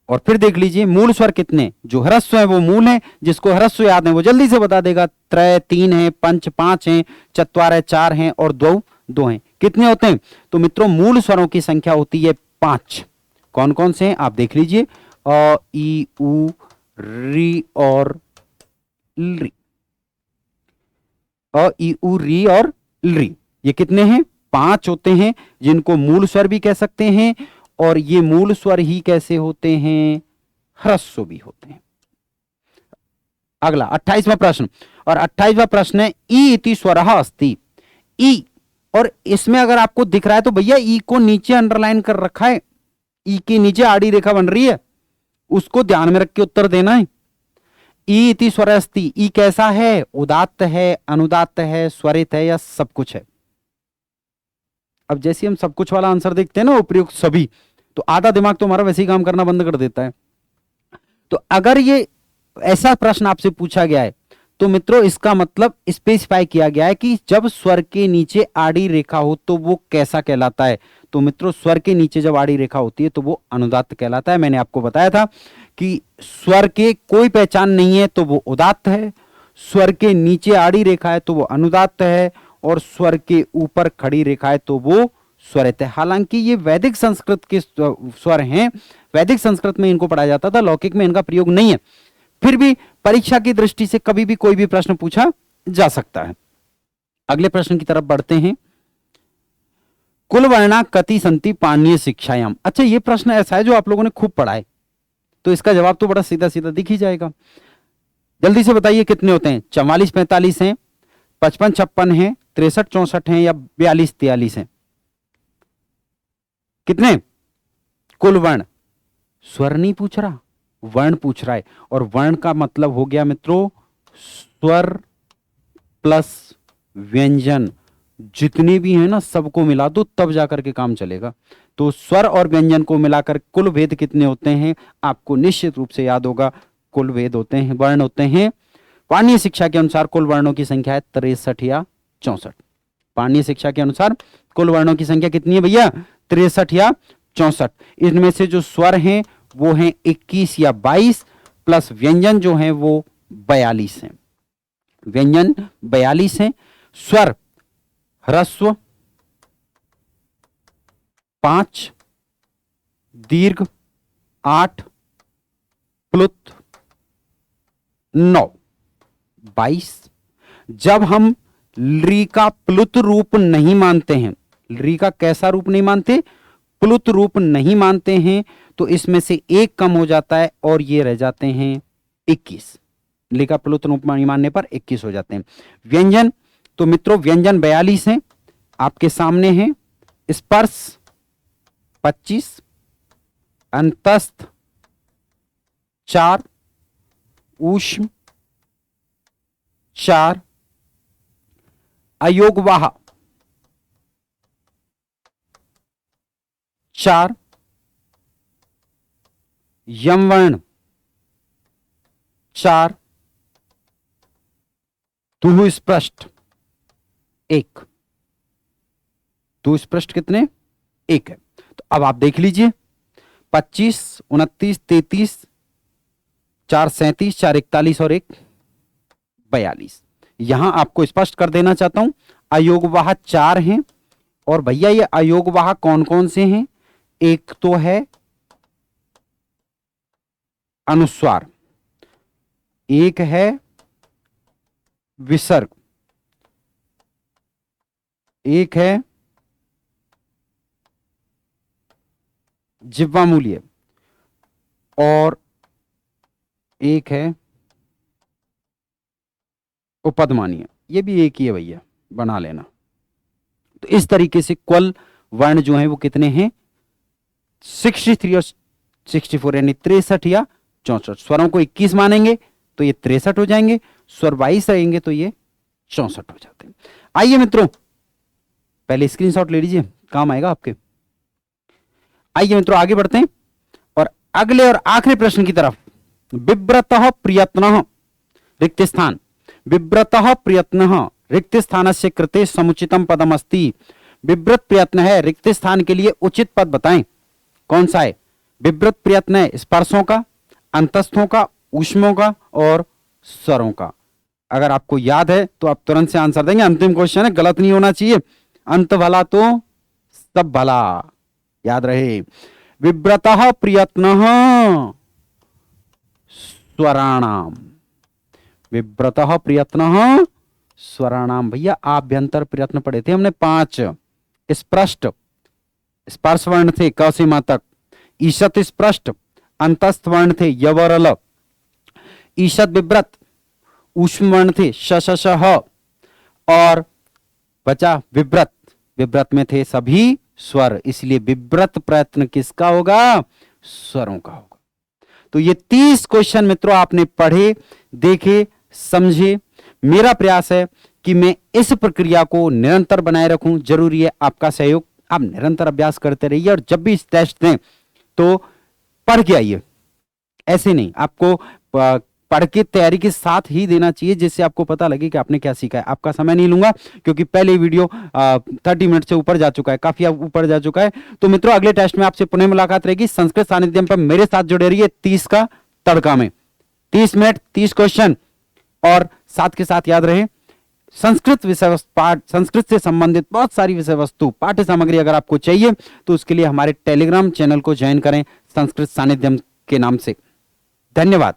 और फिर देख लीजिए मूल स्वर कितने। जो ह्रस्व है वो मूल है, जिसको ह्रस्व याद है वो जल्दी से बता देगा। त्रय 3 है, पंच 5 है, चत्वार 4 है और द्वौ 2 हैं। कितने होते हैं? तो मित्रों मूल स्वरों की संख्या होती है 5। कौन कौन से हैं आप देख लीजिए। अ ई उ री और री। अ ई उ री और री, ये कितने हैं? 5 होते हैं, जिनको मूल स्वर भी कह सकते हैं। और ये मूल स्वर ही कैसे होते हैं? ह्रस्व भी होते हैं। अगला 28वां प्रश्न, और 28वां प्रश्न है ई इति स्वरः अस्ति। ई, और इसमें अगर आपको दिख रहा है तो भैया ई को नीचे अंडरलाइन कर रखा है। ई के नीचे आड़ी रेखा बन रही है, उसको ध्यान में रख के उत्तर देना है। ई इति स्वरः अस्ति। ई कैसा है? उदात्त है, अनुदात्त है, स्वरित है या सब कुछ है? अब जैसे हम सब कुछ वाला आंसर देखते हैं ना, उपयुक्त सभी, तो आधा दिमाग तो हमारा वैसे ही काम करना बंद कर देता है। तो अगर ये ऐसा प्रश्न आपसे पूछा गया है तो मित्रों इसका मतलब स्पेसिफाई किया गया है कि जब स्वर के नीचे आड़ी रेखा हो तो वो कैसा कहलाता है। तो मित्रों स्वर के नीचे जब आड़ी रेखा होती है तो वो अनुदात्त कहलाता है। मैंने आपको बताया था कि स्वर के कोई पहचान नहीं है तो वो उदात्त है, स्वर के नीचे आड़ी रेखा है तो वो अनुदात्त है, और स्वर के ऊपर खड़ी रेखा है तो वो स्वरित है। हालांकि ये वैदिक संस्कृत के स्वर हैं, वैदिक संस्कृत में इनको पढ़ाया जाता था, लौकिक में इनका प्रयोग नहीं है। फिर भी परीक्षा की दृष्टि से कभी भी कोई भी प्रश्न पूछा जा सकता है। अगले प्रश्न की तरफ बढ़ते हैं। कुल वर्णा कति संति पाणिनीय शिक्षायाम। अच्छा ये प्रश्न ऐसा है जो आप लोगों ने खूब पढ़ा है, तो इसका जवाब तो बड़ा सीधा सीधा दिख ही जाएगा। जल्दी से बताइए कितने होते हैं? 44 45 हैं, 55 56 हैं, 63 64 हैं या 42 43 हैं? कितने? कुल वर्ण। स्वर नहीं पूछ रहा, वर्ण पूछ रहा है। और वर्ण का मतलब हो गया मित्रों स्वर प्लस व्यंजन। जितने भी हैं ना सबको मिला दो तब जाकर के काम चलेगा। तो स्वर और व्यंजन को मिलाकर कुल भेद कितने होते हैं आपको निश्चित रूप से याद होगा। कुल वेद होते हैं, वर्ण होते हैं। पाणिनीय शिक्षा के अनुसार कुल वर्णों की संख्या है 63 या 64। पाणिनीय शिक्षा के अनुसार कुल वर्णों की संख्या कितनी है भैया? 63 या 64। इनमें से जो स्वर हैं वो हैं 21 या 22, प्लस व्यंजन जो हैं वो 42 हैं। व्यंजन 42 हैं। स्वर ह्रस्व 5, दीर्घ 8, प्लुत 9, 22। जब हम ली का प्लुत रूप नहीं मानते हैं, ली का कैसा रूप नहीं मानते? प्लुत रूप नहीं मानते हैं, तो इसमें से एक कम हो जाता है और ये रह जाते हैं 21। ली का प्लुत रूप नहीं मानने पर 21 हो जाते हैं। व्यंजन, तो मित्रों व्यंजन 42 हैं आपके सामने हैं। स्पर्श 25, अंतस्थ 4, ऊष्म 4, अयोगवाह 4, यमवर्ण 4, तुहु स्पष्ट 1। तुहु स्पष्ट कितने? 1 है। तो अब आप देख लीजिए 25, 29, 33, 4 37, 4 41 और 1 42। यहां आपको स्पष्ट कर देना चाहता हूं अयोगवाह 4 हैं। और भैया ये अयोगवाह कौन कौन से हैं? एक तो है अनुस्वार, एक है विसर्ग, एक है जिह्वामूलीय और एक है उपधमानीय। ये भी एक ही है भैया, बना लेना। तो इस तरीके से कुल वर्ण जो है वो कितने हैं? 63 और 64, यानी 63 या 64। स्वरों को 21 मानेंगे तो ये 63 हो जाएंगे, स्वर 22 रहेंगे तो ये 64 हो जाते हैं। आइए मित्रों, पहले स्क्रीनशॉट ले लीजिए, काम आएगा आपके। आइए मित्रों आगे बढ़ते हैं और अगले और आखिरी प्रश्न की तरफ। बिभ्रतः प्रयत्नः रिक्त स्थान, बिभ्रतः प्रयत्नः रिक्त स्थानस्य कृते समुचितम पदम अस्ति। बिभ्रत प्रयत्न है, रिक्त स्थान के लिए उचित पद बताएं। कौन सा है? बिभ्रत प्रयत्न है स्पर्शों का, अंतस्थों का, ऊष्मों का और स्वरों का। अगर आपको याद है तो आप तुरंत से आंसर देंगे। अंतिम क्वेश्चन है, गलत नहीं होना चाहिए। अंत भला तो सब भला, याद रहे। बिभ्रतः प्रयत्नः स्वराणाम, बिभ्रतः प्रयत्नः स्वराणाम। भैया आभ्यंतर प्रयत्न पढ़े थे हमने 5। स्पष्ट स्पर्श वर्ण थे क से मा तक, ईशत स्पष्ट, अंतस्थ वर्ण थे य व र ल, ईशत विव्रत, ऊष्म वर्ण थे श श श ह, और बचा विव्रत। विव्रत में थे सभी स्वर, इसलिए विव्रत प्रयत्न किसका होगा? स्वरों का होगा। तो ये 30 क्वेश्चन मित्रों आपने पढ़े, देखे, समझे। मेरा प्रयास है कि मैं इस प्रक्रिया को निरंतर बनाए रखूं। जरूरी है आपका सहयोग, आप निरंतर अभ्यास करते रहिए और जब भी इस टेस्ट दें तो पढ़ के आइए। ऐसे नहीं, आपको पढ़ के तैयारी के साथ ही देना चाहिए, जिससे आपको पता लगे कि आपने क्या सीखा है। आपका समय नहीं लूंगा क्योंकि पहले वीडियो 30 मिनट से ऊपर जा चुका है, काफी ऊपर जा चुका है। तो मित्रों अगले टेस्ट में आपसे पुनः मुलाकात रहेगी। संस्कृत सानिध्यम पर मेरे साथ जुड़े रहिए 30 का तड़का में। 30 मिनट 30 क्वेश्चन, और साथ के साथ याद रहे संस्कृत विषय पाठ, संस्कृत से संबंधित बहुत सारी विषय वस्तु पाठ्य सामग्री अगर आपको चाहिए तो उसके लिए हमारे टेलीग्राम चैनल को ज्वाइन करें संस्कृत सानिध्यम के नाम से। धन्यवाद।